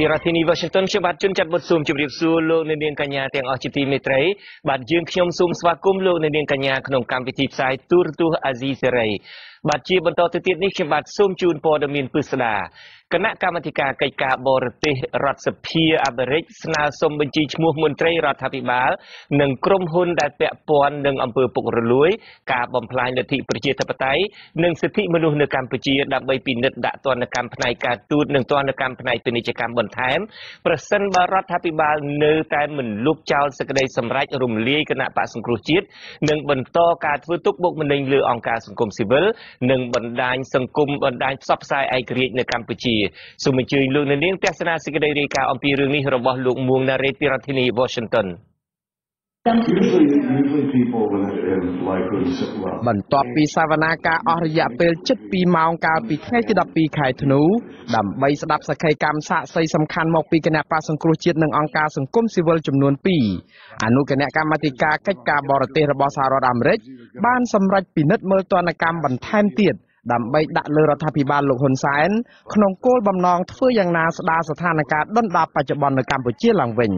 ពីរដ្ឋធានី Washington ខ្ញុំបាទជួនចាត់បុតស៊ូមជម្រាបសួរលោកអ្នកនាងកញ្ញាទាំងអស់ជាទីមេត្រីបាទយើងខ្ញុំសូមស្វាគមន៍លោកអ្នកនាងកញ្ញាក្នុងកម្មវិធីផ្សាយទូរទស្សន៍អាស៊ីសេរីបាទជាបន្តទៅទៀតនេះខ្ញុំបាទសូមជូនព័ត៌មានពិស្ដាគណៈកម្មាធិការកិច្ចការបរទេសរដ្ឋសភាអាមេរិកស្នើសុំបញ្ជីឈ្មោះមន្ត្រីរដ្ឋាភិបាលនិងក្រុមហ៊ុនដែលពាក់ព័ន្ធនឹងអំពើពុករលួយការបំផ្លាញលទ្ធិប្រជាធិបតេយ្យនិងសិទ្ធិមនុស្សនៅកម្ពុជាដើម្បីពិនិត្យដាក់ទណ្ឌកម្មផ្នែកការទូតនិងទណ្ឌកម្មផ្នែកពាណិជ្ជកម្មបន្ថែមប្រសិនបើរដ្ឋាភិបាលនៅតែមិនលុបចោលសេចក្តីសម្រេចរំលាយគណៈបក្សសង្គ្រោះជាតិនិងបន្តការធ្វើទុកបុកម្នេញលើអង្គការសង្គមស៊ីវិលនិងបណ្ដាញសង្គមបណ្ដាញផ្សព្វផ្សាយឯករាជ្យនៅកម្ពុជាសូមអញ្ជើញលោកអ្នកនាងទស្សនាសេចក្តីរាយការណ៍អំពីរឿងនេះរបស់លោកមួងណារ៉េតពីរដ្ឋធានី Washington បន្ទាប់ពីសវនាការអស់រយៈពេលជិត2ម៉ោងកាលពីថ្ងៃទី12ខែធ្នូដើម្បីស្ដាប់សក្ខីកម្មសាក្សីសំខាន់មកពីគណៈបក្សសង្គ្រោះជាតិនិងអង្គការសង្គមស៊ីវិលចំនួន2អនុគណៈកម្មាធិការកិច្ចការបរទេសរបស់សហរដ្ឋអាមេរិកបានសម្រេចពិនិត្យមើលទណ្ឌកម្មបន្ថែមទៀតដើម្បីដាក់លើរដ្ឋាភិបាលលោកហ៊ុនសែនក្នុងគោលបំណងធ្វើយ៉ាងណាស្ដារស្ថានភាពដុនដាបបច្ចុប្បន្ននៅកម្ពុជាឡើងវិញ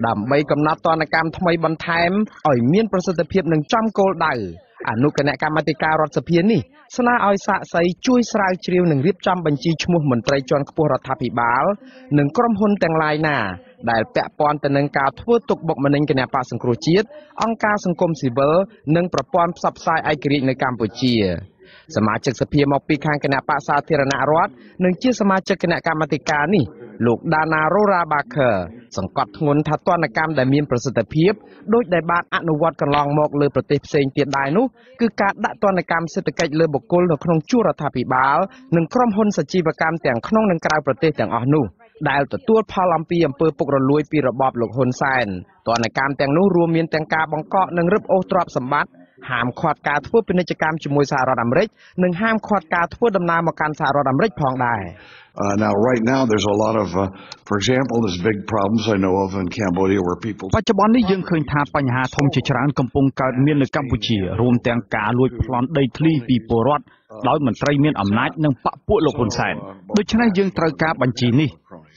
ដើម្បីកំណត់ទណ្ឌកម្មថ្មីបន្ថែមឲ្យមានប្រសិទ្ធភាពនិងចំគោលដៅអនុគណៈកម្មាធិការរដ្ឋសភានេះស្នើឲ្យសាក្សីជួយស្រាវជ្រាវនិងរៀបចំបញ្ជីឈ្មោះមន្ត្រីជាន់ខ្ពស់រដ្ឋាភិបាលនិងក្រុមហ៊ុនទាំងឡាយណាដែលពាក់ព័ន្ធទៅនឹងការធ្វើទុកបុកម្នេញគណៈបក្សសង្គ្រោះជាតិអង្គការសង្គមស៊ីវិលនិងប្រព័ន្ធផ្សព្វផ្សាយឯករាជ្យនៅកម្ពុជាសមាជិកសភាមកពីខាងគណៈបក្សសាធារណរដ្ឋនិងជាសមាជិកគណៈកម្មាធិការនេះលោកដាណារ៉ូរ៉ាបាខឺសង្កត់ធ្ងន់ថាទណ្ឌកម្មដែលមានប្រសិទ្ធភាពដោយដែលបានអនុវត្តកន្លងមកលើប្រទេសផ្សេងទៀតដែរនោះគឺការដាក់ទណ្ឌកម្មសេដ្ឋកិច្ចលើបុគ្គលនៅក្នុងជួររដ្ឋាភិបាលនិងក្រុមហ៊ុនសជីវកម្មទាំងក្នុងនិងក្រៅប្រទេសទាំងអស់នោះដែលទទួលផលអំពីអំពើពុករលួយពីរបបលោកហ៊ុនសែនទណ្ឌកម្មទាំងនោះរួមមានទាំងការបង្កកនិងរឹបអូសទ្រព្យសម្បត្តិហាមឃាត់ការធ្វើពាណិជ្ជកម្មជាមួយសហរដ្ឋអាមេរិកនិងហាមឃាត់ការធ្វើដំណើរមកកាន់សហរដ្ឋអាមេរិកផងដែរNow, right now, there's a lot of, for example, there's big problems I know of in Cambodia where people. បច្ចុប្បន្ននេះយើងឃើញថាបញ្ហាធំជាច្រើនកំពុងកើតមាននៅកម្ពុជារួមទាំងការលួចប្លន់ដីធ្លីពីពលរដ្ឋដោយមន្ត្រីមានអំណាចនិងបកពួកលោកហ៊ុនសែនដូច្នេះយើងត្រូវការបញ្ជីនេះ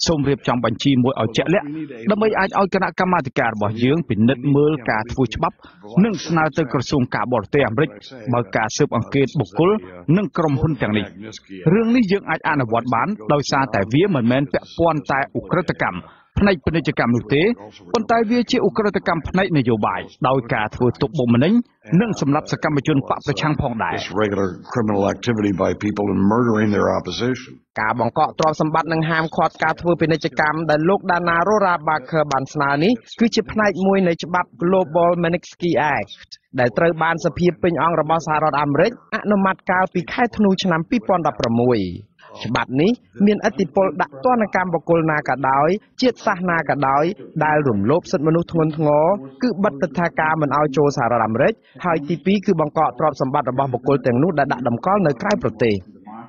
សូមរៀបចំបញ្ជីមួយឲ្យជាក់លាក់ដើម្បីអាចឲ្យគណៈកម្មាធិការរបស់យើងពិនិត្យមើលការធ្វើច្បាប់និងស្នើទៅក្រសួងការបរទេសអាមេរិកបើការស៊ើបអង្កេតបុគ្គលនិងក្រុមហ៊ុនទាំងនេះរឿងនេះយើងអាចអនុវត្តបានដោយសារតែវាមិនមែនពាក់ព័ន្ធតែឧក្រិដ្ឋកម្មផ្នែកពាណិជ្ជកម្មនោះទេប៉ុន្តែវាជាឧក្រិដ្ឋកម្មផ្នែកនយោបាយដោយការធ្វើទុកបុកម្នេញនិងសម្រាប់សកម្មជនបកប្រឆាំងផងដែរការបង្កកទ្រព្យសម្បត្តិនិងហាមឃាត់ការធ្វើពាណិជ្ជកម្មដែលលោកដាណារ៉ូរ៉ាបាខឺបានស្នើនេះគឺជាផ្នែកមួយនៃច្បាប់ Global Magnitsky Act ដែលត្រូវបានសភាពេញអង្គរបស់សហរដ្ឋអាមេរិកអនុម័តកាលពីខែធ្នូឆ្នាំ2016ច្បាប់នេះមានឥទ្ធិពលដាក់ទណ្ឌកម្មបុគ្គលណាក៏ដោយជាតិសាសន៍ណាក៏ដោយដែលរំលោភសិទ្ធិមនុស្សធ្ងន់ធ្ងរគឺបិទទិដ្ឋាការមិនឲ្យចូលសហរដ្ឋអាមេរិកហើយទី2គឺបង្កកទ្រព្យសម្បត្តិរបស់បុគ្គលទាំងនោះដែលដាក់តម្កល់នៅក្រៅប្រទេស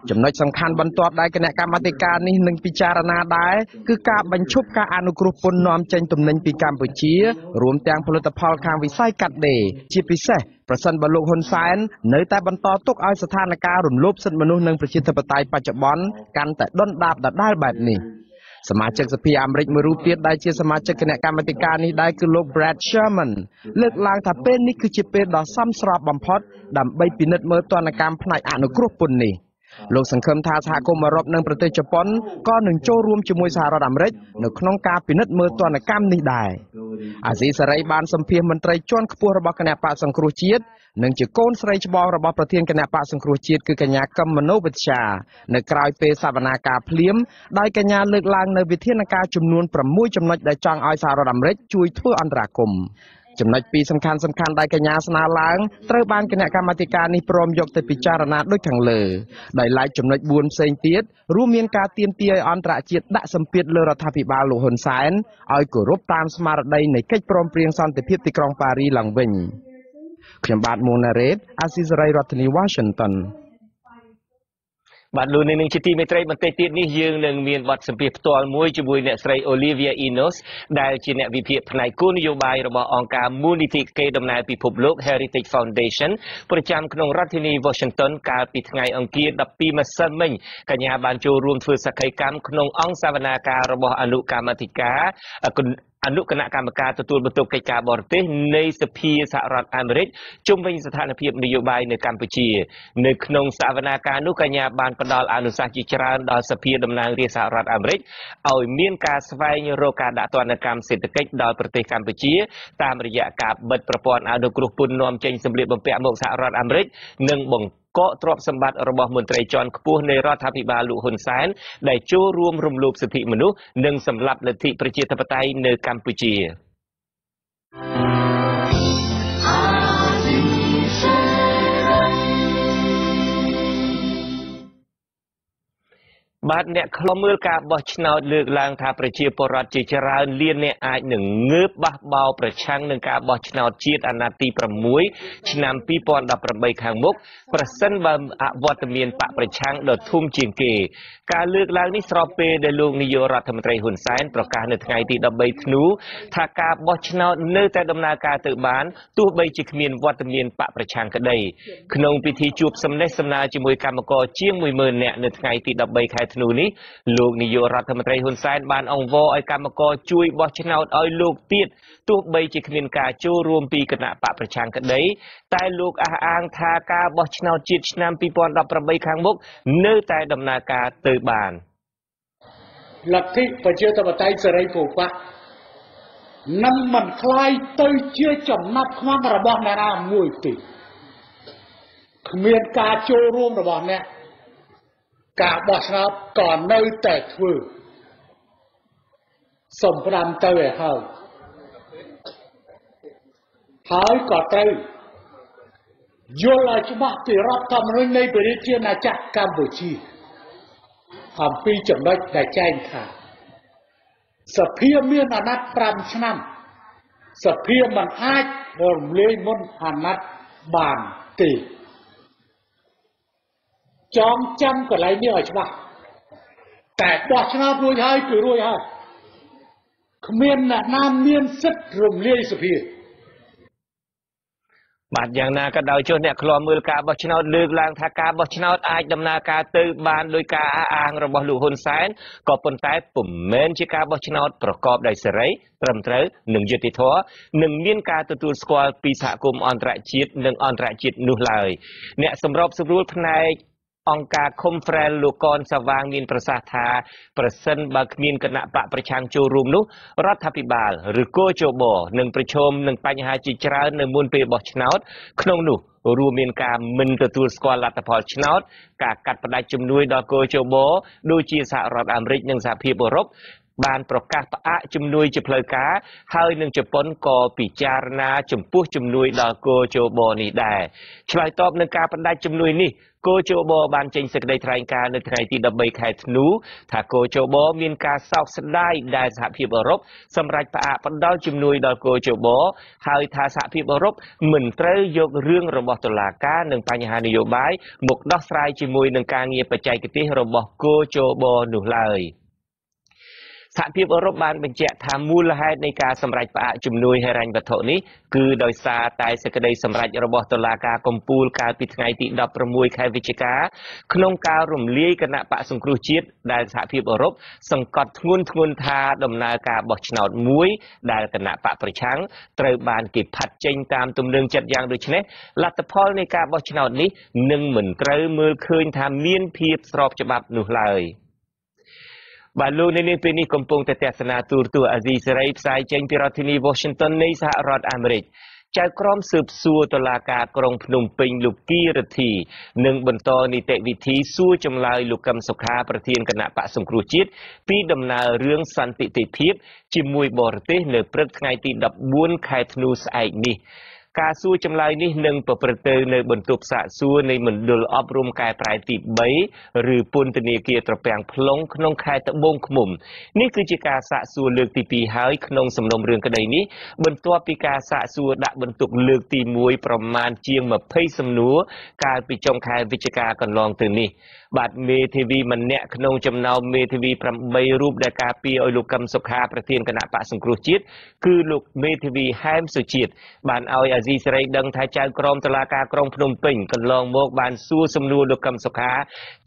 ចំណុចសំខាន់បន្ទាប់ដែលគណៈកម្មាធិការនេះនឹងពិចារណាដែរគឺការបញ្ឈប់ការអនុគ្រោះពន្ធនាំចេញទំនិញពីកម្ពុជារួមទាំងផលិតផលខាងវិស័យកាត់ដេរជាពិសេសប្រសិនបើលោកហ៊ុនសែននៅតែបន្តទុកឲ្យស្ថានភាពរំលោភសិទ្ធិមនុស្សនិងប្រជាធិបតេយ្យបច្ចុប្បន្នកាន់តែដុនដាបដដែលបែបនេះសមាជិកសភាអាមេរិកមួយរូបទៀតដែលជាសមាជិកគណៈកម្មាធិការនេះដែរគឺលោក Brad Sherman លើកឡើងថាពេលនេះគឺជាពេលដ៏សមស្របបំផុតដើម្បីពិនិត្យមើលទណ្ឌកម្មផ្នែកអនុគ្រោះពន្ធនេះលោកសង្ឃឹមថាសហគមន៍អឺរ៉ុបនិងប្រទេសជប៉ុនក៏នឹងចូលរួមជាមួយសហរដ្ឋអាមេរិកនៅក្នុងការពិនិត្យមើលទណ្ឌកម្មនេះដែរអាស៊ីសេរីបានសម្ភាសន៍មន្ត្រីជាន់ខ្ពស់របស់គណៈបក្សសង្គ្រោះជាតិនិងជាកូនស្រីច្បងរបស់ប្រធានគណៈបក្សសង្គ្រោះជាតិគឺកញ្ញាកឹមមនោវិជ្ជានៅក្រៅពេលសវនាការភ្លាមដោយកញ្ញាលើកឡើងនៅវិធានការចំនួន6ចំណុចដែលចង់ឲ្យសហរដ្ឋអាមេរិកជួយធ្វើអន្តរាគមន៍ចំណុច2សំខាន់ដែលកញ្ញាស្នើឡើងត្រូវបានគណៈកម្មាធិការនេះព្រមយកទៅពិចារណាដូចខាងលើដោយឡែកចំណុច4ផ្សេងទៀតរួមមានការទាមទារឲ្យអន្តរជាតិដាក់សម្ពាធលើរដ្ឋាភិបាលលោកហ៊ុនសែនឲ្យគោរពតាមស្មារតីនៃកិច្ចព្រមព្រៀងសន្តិភាពទីក្រុងប៉ារីឡើងវិញខ្ញុំបាទមួងណារ៉េតអាស៊ីសេរីរដ្ឋធានី Washington បាទលោកនាងជាទីមេត្រីបន្តិចទៀតនេះយើងនឹងមានបទសម្ភាសន៍ផ្ទាល់មួយជាមួយអ្នកស្រី Olivia Enos ដែលជាអ្នកវិភាគផ្នែកគោលនយោបាយរបស់អង្គការមូលនិធិកេរដំណែលពិភពលោក Heritage Foundation ប្រចាំក្នុងរដ្ឋធានី Washington កាលពីថ្ងៃអង្គារ 12 ម្សិលមិញកញ្ញាបានចូលរួមធ្វើសកម្មកម្មក្នុងអង្គសវនាការរបស់អនុកម្មាធិការអនុគណៈកម្មការទទួលបន្ទុកកិច្ចការបរទេសនៃសភាសហរដ្ឋអាមេរិកជុំវិញស្ថានភាពនយោបាយនៅកម្ពុជានៅក្នុងសវនាការនោះកញ្ញាបានផ្ដល់អនុសាសន៍ជាច្រើនដល់សភាតំណាងរាស្ត្រសហរដ្ឋអាមេរិកឲ្យមានការស្វែងរកការដាក់ទណ្ឌកម្មសេដ្ឋកិច្ចដល់ប្រទេសកម្ពុជាតាមរយៈការបិទប្រព័ន្ធអនុគ្រោះពន្ធនាំចេញសម្ភារបំពាក់មកសហរដ្ឋអាមេរិកនិងបង្កកទ្រព្យសម្បត្តិរបស់មន្ត្រីជាន់ខ្ពស់នៃរដ្ឋាភិបាលលោកហ៊ុនសែនដែលចូលរួមរំលោភសិទ្ធិមនុស្សនិងសម្លាប់លទ្ធិប្រជាធិបតេយ្យនៅកម្ពុជាបាទអ្នកខ្លុំមើលការបោះឆ្នោតលើកឡើងថាប្រជាពលរដ្ឋជាច្រើនលានអ្នកអាចនឹងងើបបះបោប្រឆាំងនឹងការបោះឆ្នោតជាតិអាណត្តិទី6ឆ្នាំ2018ខាងមុខប្រសិនបើអវត្តមានបកប្រឆាំងដ៏ធំជាងគេការលើកឡើងនេះស្របពេលដែលលោកនាយករដ្ឋមន្ត្រីហ៊ុនសែនប្រកាសនៅថ្ងៃទី13ធ្នូថាការបោះឆ្នោតនៅតែដំណើរការទៅបានទោះបីជាគ្មានវត្តមានបកប្រឆាំងក្តីក្នុងពិធីជួបសំណេះសំណាលជាមួយគណៈកម្មការជាង 10000 នាក់នៅថ្ងៃទី13ខែធ្នូនេះលោកនាយករដ្ឋមន្ត្រីហ៊ុនសែនបានអង្វរឲ្យគណៈកម្មការជួយបោះឆ្នោតឲ្យលោកទៀតទោះបីជាគ្មានការចូលរួមពីគណៈបកប្រឆាំងក្តីតែលោកអះអាងថាការបោះឆ្នោតជាតិឆ្នាំ2018ខាងមុខនៅតែដំណើរការទៅបានលទ្ធិប្រជាធិបតេយ្យសេរីពពកនឹងមិនคล้ายទៅជាចំណាប់ខ្មាំងរបស់អ្នកណាមួយទេគ្មានការចូលរួមរបស់អ្នកការបោះឆ្នោតក៏នៅតែធ្វើសំផ្ដាំទៅឲ្យហើយក៏ត្រូវយល់ឲ្យច្បាស់ពីរដ្ឋធម្មនុញ្ញនៃប្រជាជាតិអាចារ្យកម្ពុជាអំពីចំណុចដែលចែងថាសភាមានអាណត្តិ5ឆ្នាំសភាមិនអាចរំលាយមុនអាណត្តិបានទេចងចាំកន្លែងនេះឲ្យច្បាស់តែបោះឆ្នោតរួចហើយគឺរួចហើយគ្មានអ្នកណាមានសិទ្ធិរំលាយសភាបាទយ៉ាងណាក៏ដោយចុះអ្នកឃ្លាំមើលការបោះឆ្នោតលើកឡើងថាការបោះឆ្នោតអាចដំណើរការទៅបានដោយការអះអាងរបស់លោកហ៊ុនសែនក៏ប៉ុន្តែពុំមែនជាការបោះឆ្នោតប្រកបដោយសេរីត្រឹមត្រូវនិងយុត្តិធម៌និងមានការទទួលស្គាល់ពីសហគមន៍អន្តរជាតិនិងអន្តរជាតិនោះឡើយអ្នកសម្របសម្រួលផ្នែកអង្គការ Conference លោកកនសាវាងមានប្រសាសន៍ថាប្រសិនបើគ្មានគណៈបកប្រឆាំងចូលរួមនោះរដ្ឋាភិបាលឬកោជបនឹងប្រឈមនឹងបញ្ហាជាច្រើននៅមុនពេលបោះឆ្នោតក្នុងនោះរួមមានការមិនទទួលស្គាល់លទ្ធផលឆ្នោតការកាត់ផ្តាច់ជំនួយដល់កោជបដូចជាសហរដ្ឋអាមេរិកនិងសហភាពអឺរ៉ុបបានប្រកាសផ្អាកជំនួយជាផ្លូវការហើយនឹងជប៉ុនក៏ពិចារណាចំពោះជំនួយដល់កោជបនេះដែរឆ្លើយតបនឹងការផ្តាច់ជំនួយនេះកោជបបានចេញសេចក្តីថ្លែងការណ៍នៅថ្ងៃទី13ខែធ្នូថាកោជបមានការសោកស្ដាយដែលសហភាពអឺរ៉ុបសម្រេចផ្អាកផ្តល់ជំនួយដល់កោជបហើយថាសហភាពអឺរ៉ុបមិនត្រូវយករឿងរបស់តុលាការនិងបញ្ហានយោបាយមកដោះស្រាយជាមួយនឹងការងារបច្ចេកទេសរបស់កោជបនោះឡើយសហភាពអឺរ៉ុបបានបញ្ជាក់ថាមូលហេតុនៃការសម្រេចផ្អាកជំនួយហិរញ្ញវត្ថុនេះគឺដោយសារតែសេចក្តីសម្រេចរបស់តុលាការកំពូលកាលពីថ្ងៃទី16ខែវិច្ឆិកាក្នុងការរំលាយគណៈបកសង្គ្រោះជាតិដែលសហភាពអឺរ៉ុបសង្កត់ធ្ងន់ថាដំណើរការបោះឆ្នោតមួយដែលគណៈបកប្រឆាំងត្រូវបានគេផាត់ចេញតាមទំនឹងចិត្តយ៉ាងដូចនេះលទ្ធផលនៃការបោះឆ្នោតនេះនឹងមិនត្រូវមើលឃើញថាមានភាពស្របច្បាប់នោះឡើយបាទលោកនាងពេលនេះកំពុងតែទស្សនាទូរទស្សន៍អាស៊ីសេរីផ្សាយចេញពីរដ្ឋធានី Washington នៃសហរដ្ឋអាមេរិកចៅក្រមស៊ើបសួរតុលាការក្រុងភ្នំពេញលោកគីរទ្ធីនឹងបន្តនីតិវិធីសួរចម្លើយលោកកឹមសុខាប្រធានគណៈបកសង្គ្រោះជាតិពីដំណើររឿងសន្តិភាពជាមួយបរទេសនៅព្រឹកថ្ងៃទី14ខែធ្នូស្អែកនេះ ការសួរចម្លើយនេះនឹងប្រព្រឹត្តទៅនៅបន្ទប់សាកសួរនៃមណ្ឌលអប់រំកែប្រែទី3ឬពន្ធនាគារត្រពាំង ក្នុងខេត្តត្បូងឃ្មុំនេះគឺជាការសាកសួរលើកទី2ហើយក្នុងសំណុំរឿងក្តីនេះបន្ទាប់ពីការសាកសួរដាក់បន្ទុកលើកទី1ប្រមាណជាង20សំណួរកាលពីចុងខែវិច្ឆិកាកន្លងទៅនេះបាទមេធាវីម្នាក់ក្នុងចំណោមមេធាវី8រូបដែលការពារឲ្យលោកកឹមសុខាប្រធានគណៈបក្សសង្គ្រោះជាតិគឺលោកមេធាវីហែមសុជាតិបានឲ្យអាស៊ីសេរីដឹងថាចៅក្រមតុលាការក្រុងភ្នំពេញកន្លងមកបានសួរសំណួរលោកកឹមសុខា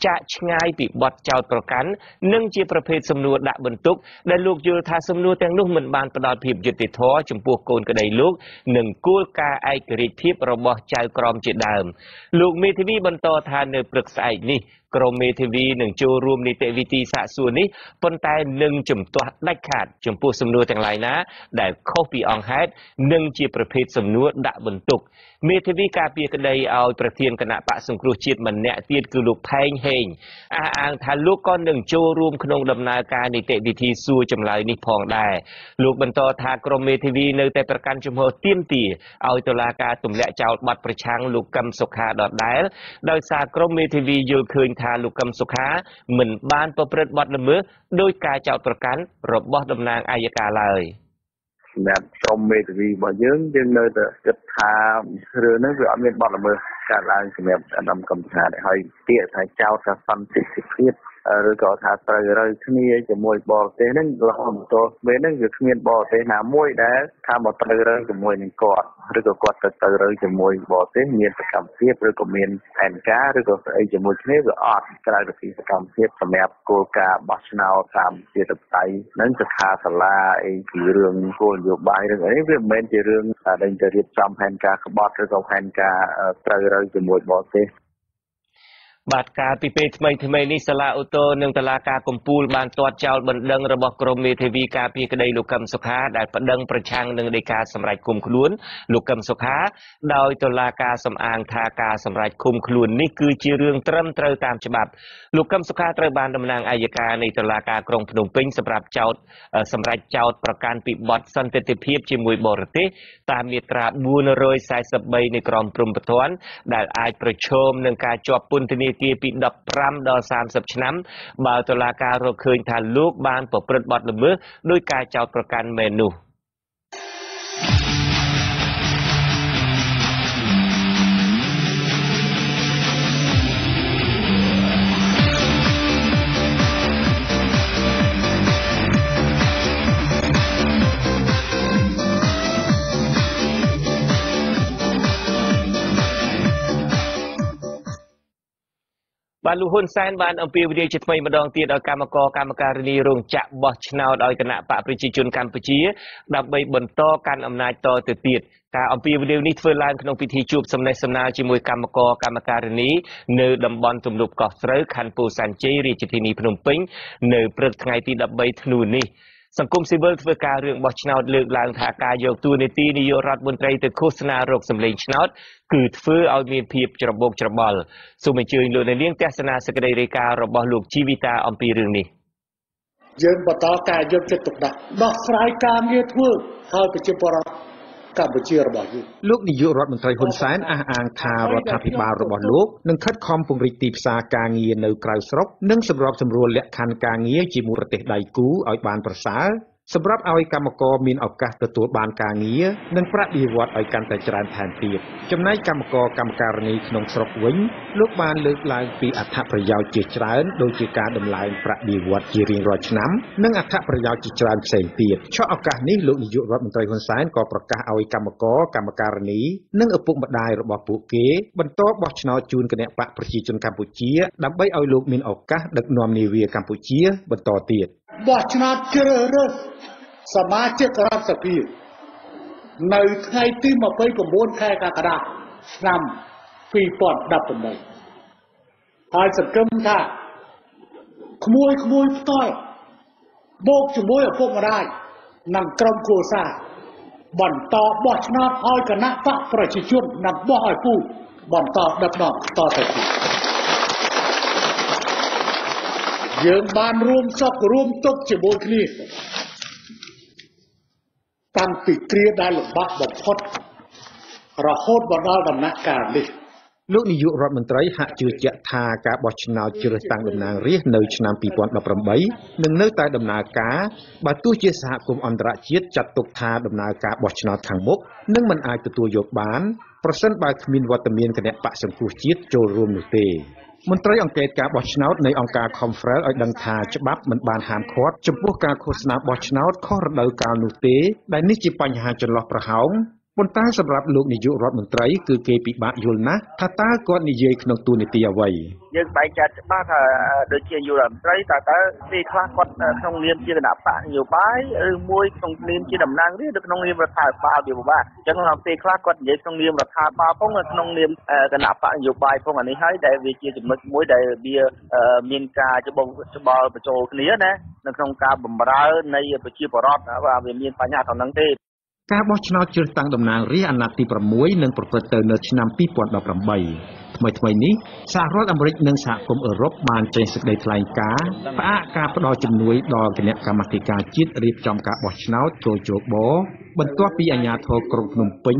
ចាក់ឆ្ងាយពីបទចោទប្រកាន់និងជាប្រភេទសំណួរដាក់បន្ទុកដែលលោកយល់ថាសំណួរទាំងនោះមិនបានផ្ដល់ភាពយុត្តិធម៌ចំពោះកូនក្តីលោកនិងគោលការណ៍ឯករាជ្យភាពរបស់ចៅក្រមជាដើមលោកមេធាវីបន្តថានៅព្រឹកស្អែកនេះក្រុមមេធាវីនឹងចូលរួមនីតិវិធីសាកសួរនេះប៉ុន្តែនឹងជំទាស់ដាច់ខាតចំពោះសំណួរទាំងឡាយណាដែលខុសពីអង្គហេតុនិងជាប្រភេទសំណួរដាក់បន្ទុកមេធាវីការពារក្តីឲ្យប្រធានគណៈបក្សសង្គ្រោះជាតិម្នាក់ទៀតគឺលោកផែងហេងអះអាងថាលោកក៏នឹងចូលរួមក្នុងដំណើរការនីតិវិធីសួរចម្លើយនេះផងដែរលោកបន្តថាក្រុមមេធាវីនៅតែប្រកាន់ជំហរទាមទារឲ្យតុលាការទម្លាក់ចោលបទប្រឆាំងលោកកឹមសុខាដដែលដោយសារក្រុមមេធាវីយល់ឃើញថាលោកកឹមសុខាមិនបានប្រព្រឹត្តបទល្មើសដោយការចោទប្រកាន់របស់តំណាងអัยការឡើយសម្រាប់ក្រុមមេធាវីរបស់យើងនៅតែគិតថារឿងនេះវាអត់មានបទល្មើសកើតឡើងសម្រាប់អាដាមកឹមសុខាដែរហើយពាក្យថាចោទថាសន្តិភាពឬក៏ថាត្រូវរើគ្នាជាមួយបរទេសហ្នឹងរហូតដល់ពេលហ្នឹងវាគ្មានបរទេសណាមួយដែលថាមកត្រូវរើជាមួយនឹងគាត់ឬក៏គាត់ទៅរើជាមួយបរទេសមានសកម្មភាពឬក៏មានផែនការឬក៏ស្អីជាមួយគ្នាវាអត់ក្រៅពីសកម្មភាពសម្រាប់គោលការណ៍បោះឆ្នោតតាមជាតបតៃហ្នឹងសិក្ខាសាលាអីពីរឿងគោលនយោបាយរឿងអីវាមិនមែនជារឿងដែលទៅរៀបចំផែនការក្បត់ឬក៏ផែនការត្រូវរើជាមួយបរទេសបាទការពីពេលថ្មីនេះសាលាអូតូនិងតុលាការកំពូលបានទាត់ចោលបណ្ដឹងរបស់ក្រុមមេធាវីការពារក្តីលោកកឹមសុខាដែលប្តឹងប្រឆាំងនឹងដីកាសម្រេចឃុំខ្លួនលោកកឹមសុខាដោយតុលាការសំអាងថាការសម្រេចឃុំខ្លួននេះគឺជារឿងត្រឹមត្រូវតាមច្បាប់លោកកឹមសុខាត្រូវបានតំណាងអัยការនៃតុលាការក្រុងភ្នំពេញសម្រាប់សម្រេចចោទប្រកាន់ពីបទសន្តិភាពជាមួយបរទេសតាមមាត្រា443នៃក្រមព្រហ្មទណ្ឌដែលអាចប្រឈមនឹងការជាប់ពន្ធនាគារពី15ដល់30ឆ្នាំបើតុលាការរកឃើញថាលោកបានប្រព្រឹត្តបទល្មើសដោយការចោទប្រកាន់មែននោះបានលោកហ៊ុនសែនបានអំពាវនាវជាថ្មីម្ដងទៀតឲ្យកម្មការិនីរោងចក្របោះឆ្នោតឲ្យគណៈបកប្រជាជនកម្ពុជាដើម្បីបន្តកាន់អំណាចតទៅទៀតការអំពាវនាវនេះធ្វើឡើងក្នុងពិធីជួបសំណេះសំណាលជាមួយកម្មការិនីនៅតំបន់ទំនប់កោះស្រូវខណ្ឌពោធិ៍សែនជ័យរាជធានីភ្នំពេញនៅព្រឹកថ្ងៃទី13ធ្នូនេះសង្គមស៊ីវិលធ្វើការរឿងបោះឆ្នោតលើកឡើងថាការយកតួនាទីនាយករដ្ឋមន្ត្រីទៅឃោសនារកសម្លេងឆ្នោតគឺធ្វើឲ្យមានភាពច្របូកច្របល់សូមអញ្ជើញលោកអ្នកនាងទស្សនាសេចក្តីរាយការណ៍របស់លោកជីវិតាអំពីរឿងនេះយើងបន្តការយកចិត្តទុកដាក់ដោះស្រាយការងារធ្វើឲ្យប្រជាពលរដ្ឋកម្ពុជារបស់យើងលោកនាយករដ្ឋមន្ត្រីហ៊ុនសែនអះអាងថារដ្ឋាភិបាលរបស់លោកនឹងខិតខំពង្រីកទីផ្សារការងារនៅក្រៅស្រុកនិងសម្របសម្រួលលក្ខខណ្ឌការងារជាមួយប្រទេសដៃគូឲ្យបានប្រសើរសម្រាប់ឲ្យកម្មករមានឱកាសទទួលបានការងារនិងប្រាក់បៀវត្សឲ្យកាន់តែច្រើនថែមទៀតចំណែកកម្មការិនីក្នុងស្រុកវិញលោកបានលើកឡើងពីអត្ថប្រយោជន៍ជាច្រើនដូចជាការដំឡើងប្រាក់បៀវត្សជារៀងរាល់ឆ្នាំនិងអត្ថប្រយោជន៍ជាច្រើនផ្សេងទៀតឆក់ឱកាសនេះលោកនាយករដ្ឋមន្ត្រីហ៊ុនសែនក៏ប្រកាសឲ្យកម្មការិនីនិងឪពុកម្ដាយរបស់ពួកគេបន្តបោះឆ្នោតជូនគណៈបកប្រជាជនកម្ពុជាដើម្បីឲ្យលោកមានឱកាសដឹកនាំនាវាកម្ពុជាបន្តទៀតបោះឆ្នោតជ្រើសរើសសមាជិករដ្ឋសភានៅថ្ងៃទី29ខែកក្កដាឆ្នាំ2018ហើយសង្ឃឹមថាក្មួយផ្ទាល់បូកជាមួយឪពុកម្ដាយនិងក្រុមគ្រួសារបន្តបោះឆ្នោតឲ្យគណៈបកប្រជាជននិងបោះឲ្យពូបន្តដឹកនាំតទៅទៀតយើងបានរួមសុខរួមទុក្ខជាមួយគ្នាតាំងពីគ្រាដែលលំបាកបំផុត រហូតមកដល់ដំណាក់កាលនេះ លោកនាយករដ្ឋមន្ត្រីហាក់ជឿជាក់ថាការបោះឆ្នោតជ្រើសតាំងតំណាងរាស្ត្រនៅឆ្នាំ 2018 នឹងនៅតែដំណើរការបើទោះជាសហគមន៍អន្តរជាតិចាត់ទុកថាដំណើរការបោះឆ្នោតខាងមុខនឹងមិនអាចទទួលយកបានប្រសិនបើគ្មានវត្តមានគណៈបកសង្គ្រោះជាតិចូលរួមនោះទេមន្ត្រីអង្កេតការបោះឆ្នោតនៃអង្គការ Conference ឲ្យដឹងថាច្បាប់មិនបានហាមឃាត់ចំពោះការឃោសនាបោះឆ្នោតខុសរដូវកាលនោះទេដែលនេះជាបញ្ហាចន្លោះប្រហោងប៉ុន្តែសម្រាប់លោកនាយករដ្ឋមន្ត្រីគឺគេពិបាកយល់ណាស់ថាតើគាត់និយាយក្នុងទូនីតិអ្វីយើងបែងចែកច្បាស់ថាដូចជានាយករដ្ឋមន្ត្រីតើពេលខ្លះគាត់ក្នុងនាមជាគណៈបកនយោបាយឬមួយក្នុងនាមជាតំណាងរាស្ត្រឬក្នុងនាមរដ្ឋាភិបាលវាពិបាកអញ្ចឹងដល់ពេលខ្លះគាត់និយាយក្នុងនាមរដ្ឋាភិបាលផងក្នុងនាមគណៈបកនយោបាយផងអានេះហើយដែលវាជាចំណុចមួយដែលវាមានការច្បងច្បល់បញ្ចូលគ្នាណានៅក្នុងការបម្រើនៃប្រជាពលរដ្ឋว่าវាមានបញ្ហាត្រង់ហ្នឹងទេការបោះឆ្នោតជ្រើសតាំងតំណាងរាស្ត្រអាណត្តិទី6នឹងប្រព្រឹត្តទៅនៅឆ្នាំ 2018 ថ្មីនេះសហរដ្ឋអាមេរិកនិងសហគមន៍អឺរ៉ុបបានចេញសេចក្តីថ្លែងការណ៍ផ្អាកការផ្តល់ជំនួយដល់គណៈកម្មាធិការជាតិរៀបចំការបោះឆ្នោតចូលជបបន្ទាប់ពីអាជ្ញាធរក្រុងភ្នំពេញ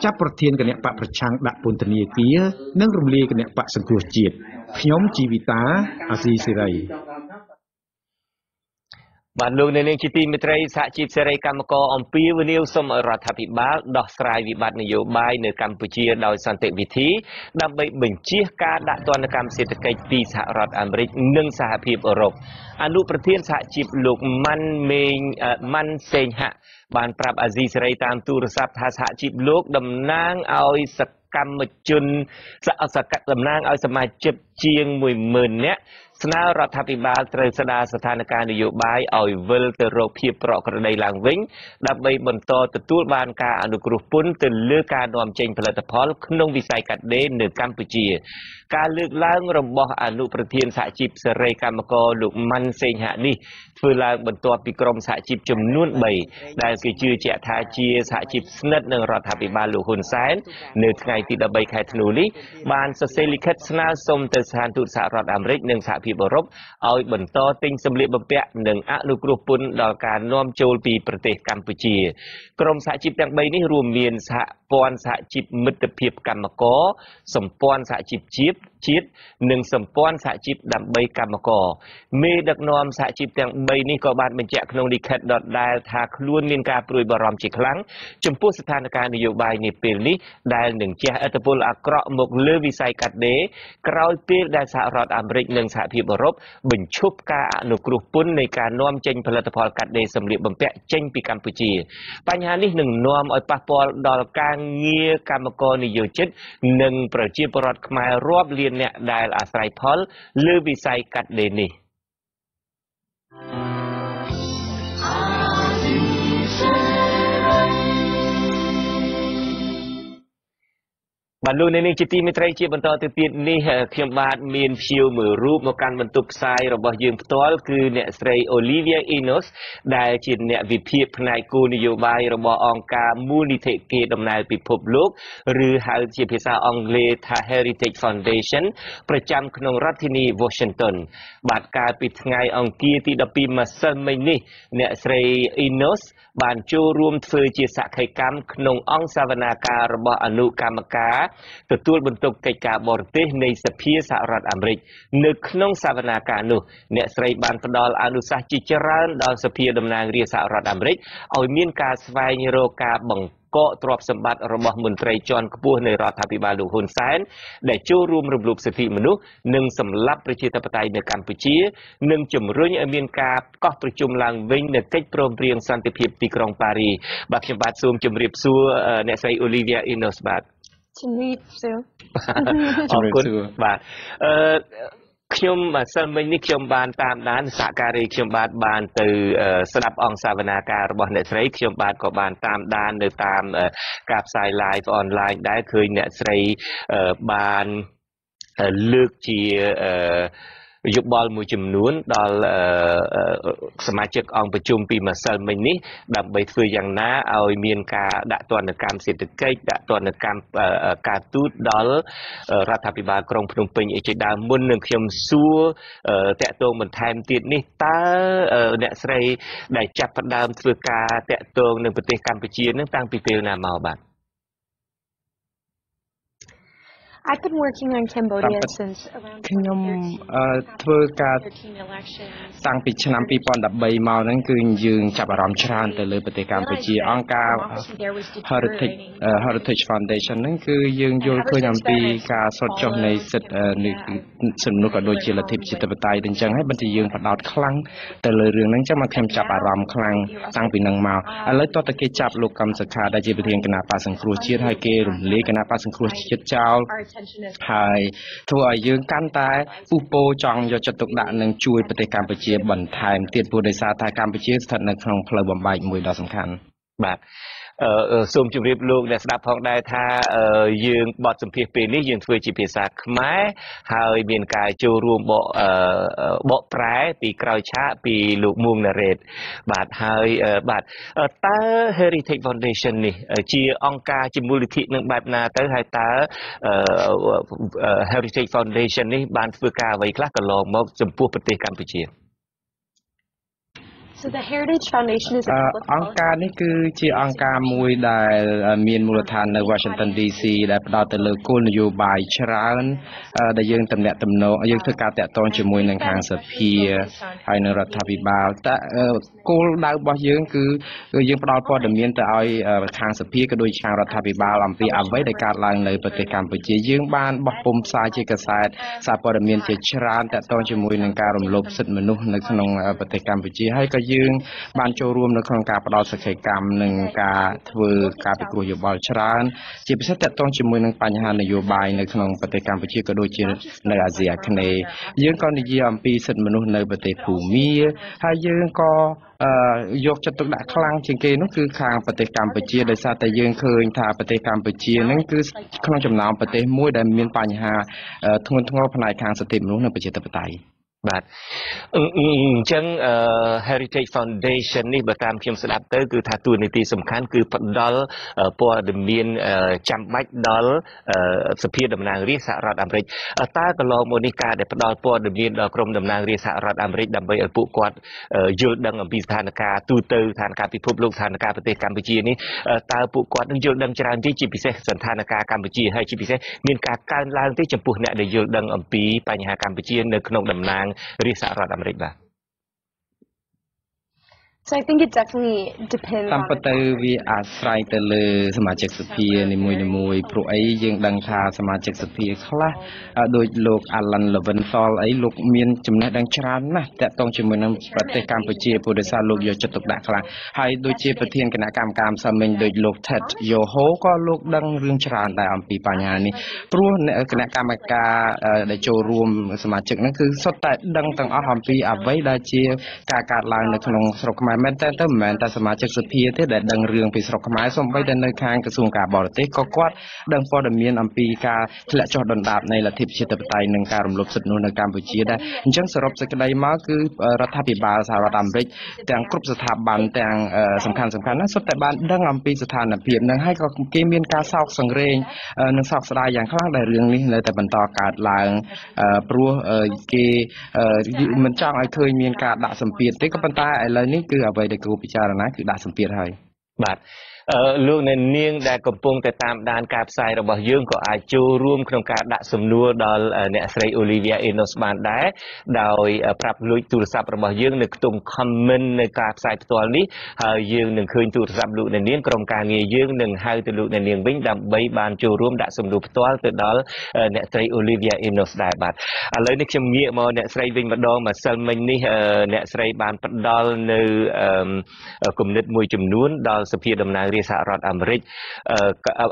ចាប់ប្រធានគណៈបកប្រឆាំងដាក់ពន្ធនាគារនិងរំលាយគណៈបកសង្គ្រោះជាតិខ្ញុំជីវិតាអាស៊ីសេរីបានលោកនៅនាងជាទីមេត្រីសហជីពសេរីកម្មករអំពាវនាវសូមឲ្យរដ្ឋាភិបាលដោះស្រាយវិបត្តិនយោបាយនៅកម្ពុជាដោយសន្តិវិធីដើម្បីបញ្ជៀសការដាក់ទណ្ឌកម្មសេដ្ឋកិច្ចពីសហរដ្ឋអាមេរិកនិងសហភាពអឺរ៉ុបអនុប្រធានសហជីពលោកម៉ាន់សេងហាក់បានប្រាប់អាស៊ីសេរីតាមទូរស័ព្ទថាសហជីពលោកតំណាងឲ្យសកម្មជនតំណាងឲ្យសមាជិកជាង 10,000 នាក់ស្នើរដ្ឋាភិបាលត្រូវស្ដារស្ថានភាពនយោបាយឲ្យវិលទៅរកភាពប្រក្រតីឡើងវិញដើម្បីបន្តទទួលបានការអនុគ្រោះពន្ធទៅលើការនាំចេញផលិតផលក្នុងវិស័យកាត់ដេរនៅកម្ពុជាការលើកឡើងរបស់អនុប្រធានសហជីពសេរីកម្មករលោកម៉ាន់សេងហាក់នេះធ្វើឡើងបន្ទាប់ពីក្រុមសហជីពចំនួន 3 ដែលគេជឿជាក់ថាជាសហជីពស្និទ្ធនឹងរដ្ឋាភិបាលលោកហ៊ុនសែននៅថ្ងៃទី 13 ខែធ្នូនេះបានសរសេរលិខិតស្នើសុំទៅស្ថានទូតសហរដ្ឋអាមេរិកនិងសហភាពអឺរ៉ុបឲ្យបន្តទិញសម្លៀកបំពាក់និងអនុគ្រោះពន្ធដល់ការនាំចូលពីប្រទេសកម្ពុជាក្រុមសហជីពទាំង 3 នេះរួមមានសហព័ន្ធសហជីពមិត្តភាពកម្មករសម្ព័ន្ធសហជីពជាតិនិងសម្ព័ន្ធសហជីពដើម្បីកម្មករមេដឹកនាំសហជីពទាំង 3 នេះក៏បានបញ្ជាក់ក្នុងលិខិតដដែលថាខ្លួនមានការព្រួយបារម្ភជាខ្លាំងចំពោះស្ថានភាពនយោបាយនាពេលនេះដែលនឹងជះឥទ្ធិពលអាក្រក់មកលើវិស័យកាត់ដេរក្រោយពេលដែលសហរដ្ឋអាមេរិកនិងសហភាពអឺរ៉ុបបញ្ឈប់ការអនុគ្រោះពន្ធនៃការនាំចេញផលិតផលកាត់ដេរសម្លៀកបំពាក់ចេញពីកម្ពុជាបញ្ហានេះនឹងនាំឲ្យប៉ះពាល់ដល់ការងារកម្មករនិយោជិតនិងប្រជាពលរដ្ឋខ្មែររាប់លានអ្នកដែលអាស្រ័យផលលើវិស័យកាត់ដេរនេះបាទលោកនាងជាទីមេត្រីជាបន្តទៅទៀតនេះខ្ញុំបាទមានភ្ញៀវមួយរូបមកកាន់បន្ទប់ផ្សាយរបស់យើងផ្ទាល់គឺអ្នកស្រី Olivia Enos ដែលជាអ្នកវិភាគផ្នែកគោលនយោបាយរបស់អង្គការមូលនិធិគេដំណើរពិភពលោកឬហៅជាភាសាអង់គ្លេសថា Heritage Foundation ប្រចាំក្នុងរដ្ឋធានី Washington បាទកាលពីថ្ងៃអង្គារទី 12 ម្សិលមិញនេះអ្នកស្រី Enos បានចូលរួមធ្វើជាសក្ខីកម្មក្នុងអង្គសវនាការរបស់អនុកម្មការទទួលបន្ទុកកិច្ចការបរទេសនៃសភាសហរដ្ឋអាមេរិកនៅក្នុងសវនាការនោះអ្នកស្រីបានផ្ដល់អនុសាសន៍ជាច្រើនដល់សភាតំណាងរាស្ត្រសហរដ្ឋអាមេរិកឲ្យមានការស្វែងរកការបង្កកទ្រព្យសម្បត្តិរបស់មន្ត្រីជាន់ខ្ពស់នៃរដ្ឋាភិបាលលោកហ៊ុនសែនដែលចូលរួមរំលោភសិទ្ធិមនុស្សនិងសម្លាប់ប្រជាធិបតេយ្យនៅកម្ពុជានិងជំរុញឲ្យមានការកោះប្រជុំឡើងវិញនៅកិច្ចព្រមព្រៀងសន្តិភាពទីក្រុងប៉ារីបាទខ្ញុំបាទសូមជម្រាបសួរអ្នកស្រី Olivia Enos បាទជំរាបសួរអរគុណបាទខ្ញុំសិលមិញនេះខ្ញុំបានតាមដានសហការីខ្ញុំបានទៅស្ដាប់អង្គសវនាការរបស់អ្នកស្រីខ្ញុំបាទក៏បានតាមដាននៅតាមការផ្សាយ live online ដែរឃើញអ្នកស្រីបានលើកជាយោបល់មួយចំនួនដល់សមាជិកអង្គប្រជុំពីម្សិលមិញនេះដើម្បីធ្វើយ៉ាងណាឲ្យមានការដាក់ទណ្ឌកម្មសេដ្ឋកិច្ចដាក់ទណ្ឌកម្មការទូតដល់រដ្ឋាភិបាលក្រុងភ្នំពេញអីជាដើមមុននឹងខ្ញុំសួរតាក់ទងបន្ថែមទៀតនេះតើអ្នកស្រីដែលចាប់ផ្ដើមធ្វើការតាក់ទងនៅប្រទេសកម្ពុជានឹងតាំងពីពេលណាមកបាទ I've been working on Cambodia since around ខ្ញុំធ្វើការតាំងពីឆ្នាំ2013មកហ្នឹងគឺយើងចាប់អារម្មណ៍ច្រើនទៅលើប្រទេសកម្ពុជាអង្គការ Heritage Foundation ហ្នឹងគឺយើងយល់ឃើញអំពីការស្រុតចុះនៃសិទ្ធិសំណុកក៏ដូចជាលទ្ធិប្រជាធិបតេយ្យទាំងចឹងហើយបើតែយើងបដោតខ្លាំងទៅលើរឿងហ្នឹងចឹងមកខ្ញុំចាប់អារម្មណ៍ខ្លាំងតាំងពីហ្នឹងមកឥឡូវតើគេចាប់លោកកម្មសខាដែលជាប្រធានគណៈបក្សសង្គ្រោះជាតិហើយគេរំលាយគណៈបក្សសង្គ្រោះជាតិចោលហើយធ្វើឲ្យយើងកាន់តែពុះពោចង់យកចិត្តទុកដាក់នឹងជួយប្រទេសកម្ពុជាបន្ថែមទៀតព្រោះដោយសារថាកម្ពុជាស្ថិតនៅក្នុងផ្លូវបំបែកមួយដ៏សំខាន់បាទសូមជម្រាបលោកអ្នកស្ដាប់ផងដែរថាយើងបទសម្ភាសន៍ពេលនេះយើងធ្វើជាភាសាខ្មែរហើយមានការចូលរួមបកប្រែពីក្រោយឆាកពីលោកមួងណារ៉េតបាទហើយបាទតើ Heritage Foundation នេះជាអង្គការជាមូលនិធិនឹងបែបណាទៅហើយតើ Heritage Foundation នេះបានធ្វើការអ្វីខ្លះកន្លងមកចំពោះប្រទេសកម្ពុជា So the Heritage Foundation is a public អង្គការនេះគឺជាអង្គការមួយដែលមានមូលដ្ឋាននៅ Washington DC ដែលផ្ដោតទៅលើគោលនយោបាយច្រើនដែលយើងទំនាក់ទំនងយើងធ្វើការតាក់ទងជាមួយនឹងខាងសភាហើយនៅរដ្ឋាភិបាលតែគោលដៅរបស់យើងគឺយើងផ្ដល់ព័ត៌មានទៅឲ្យខាងសភាក៏ដូចខាងរដ្ឋាភិបាលអំពីអ្វីដែលកើតឡើងនៅប្រទេសកម្ពុជាយើងបានបោះពុម្ពផ្សាយជាកាសែតសារព័ត៌មានជាច្រើនតាក់ទងជាមួយនឹងការរំលោភសិទ្ធិមនុស្សនៅក្នុងប្រទេសកម្ពុជាហើយក៏យើងបានចូលរួមនៅក្នុងការផ្ដល់សក្ខីកម្មនិងការធ្វើការពិគ្រោះយោបល់ច្រើនជាពិសេសតាក់ទងជាមួយនឹងបញ្ហានយោបាយនៅក្នុងប្រទេសកម្ពុជាក៏ដូចជានៅអាស៊ីអាគ្នេយ៍យើងក៏និយាយអំពីសិទ្ធិមនុស្សនៅប្រទេសភូមាហើយយើងក៏យកចិត្តទុកដាក់ខ្លាំងជាងគេនោះគឺខាងប្រទេសកម្ពុជាដោយសារតែយើងឃើញថាប្រទេសកម្ពុជានឹងគឺក្នុងចំណោមប្រទេសមួយដែលមានបញ្ហាធ្ងន់ធ្ងរផ្នែកខាងសិទ្ធិមនុស្សនិងប្រជាធិបតេយ្យបាទអញ្ចឹង Heritage Foundation នេះបើតាមខ្ញុំស្ដាប់ទៅគឺថាតួនាទីសំខាន់គឺផ្ដល់ព័ត៌មានចាំបាច់ដល់សភាតំណាងរាស្ត្រសហរដ្ឋអាមេរិកតើកន្លងមកនេះការដែលផ្ដល់ព័ត៌មានដល់ក្រុមតំណាងរាស្ត្រសហរដ្ឋអាមេរិកដើម្បីឲ្យពួកគាត់យល់ដឹងអំពីស្ថានភាពទូទៅស្ថានភាពពិភពលោកស្ថានភាពប្រទេសកម្ពុជានេះតើពួកគាត់នឹងយល់ដឹងច្រើនទេជាពិសេសស្ថានភាពកម្ពុជាហើយជាពិសេសមានការកើនឡើងទេចំពោះអ្នកដែលយល់ដឹងអំពីបញ្ហាកម្ពុជានៅក្នុងតំណាងរាស្ត្រសហរដ្ឋអាមេរិកបាទ So I think it definitely depends តាមពិតទៅវាអាស្រ័យទៅលើសមាជិកសភានីមួយៗព្រោះអីយើងដឹងថាសមាជិកសភាខ្លះដោយលោក Alan Leventhal អីលោកមានចំណេះដឹងច្រើនណាស់តាក់ទងជាមួយនឹងប្រទេសកម្ពុជាព្រោះដោយសារលោកយកចិត្តទុកដាក់ខ្លាំងហើយដូចជាប្រធានគណៈកម្មការម្សិលមិញដូចលោក Ted Yoho ក៏លោកដឹងរឿងច្រើនដែរអំពីបញ្ហានេះព្រោះគណៈកម្មការដែលចូលរួមសមាជិកហ្នឹងគឺសុទ្ធតែដឹងទាំងអស់អំពីអ្វីដែលជាការកាត់ឡើងនៅក្នុងស្រុកខ្មែរមែនតើមិនមែនតែសមាជិកសភាទេដែលដឹងរឿងពីស្រុកខ្មែរសូម្បីតែនៅខាងក្រសួងការបរទេសក៏គាត់ដឹងព័ត៌មានអំពីការធ្លាក់ចុះដុនដាបនៃលទ្ធិប្រជាធិបតេយ្យនិងការរំលោភសិទ្ធិមនុស្សនៅកម្ពុជាដែរអញ្ចឹងសរុបសេចក្តីមកគឺរដ្ឋាភិបាលសហរដ្ឋអាមេរិកទាំងគ្រប់ស្ថាប័នទាំងសំខាន់ណាសុទ្ធតែបានដឹងអំពីស្ថានភាពហ្នឹងហើយក៏គេមានការសោកសង្រេងនិងសោកស្ដាយយ៉ាងខ្លាំងដែលរឿងនេះនៅតែបន្តកើតឡើងព្រោះគេមិនចង់ឲ្យឃើញមានការដាក់សម្ពាធទេក៏ប៉ុន្តែឥឡូវនេះគឺអ្វីដែលគួរពិចារណាគឺដាក់សម្ពាធហើយបាទលោកអ្នកនាងដែលកំពុងតែតាមដានការផ្សាយរបស់យើងក៏អាចចូលរួមក្នុងការដាក់សំណួរដល់អ្នកស្រី Olivia Enos បានដែរដោយប្រាប់លួចទូរស័ព្ទរបស់យើងនៅក្នុង comment នៅការផ្សាយផ្ទាល់នេះហើយយើងនឹងឃើញទូរស័ព្ទលោកអ្នកនាងក្រុមការងារយើងនឹងហៅទៅលោកអ្នកនាងវិញដើម្បីបានចូលរួមដាក់សំណួរផ្ទាល់ទៅដល់អ្នកស្រី Olivia Enos ដែរបាទឥឡូវនេះខ្ញុំងាកមកអ្នកស្រីវិញម្ដងម្សិលមិញនេះអ្នកស្រីបានផ្ដល់នៅគំនិតមួយចំនួនដល់សភាតំណាងរាស្ត្រសហរដ្ឋអាមេរិក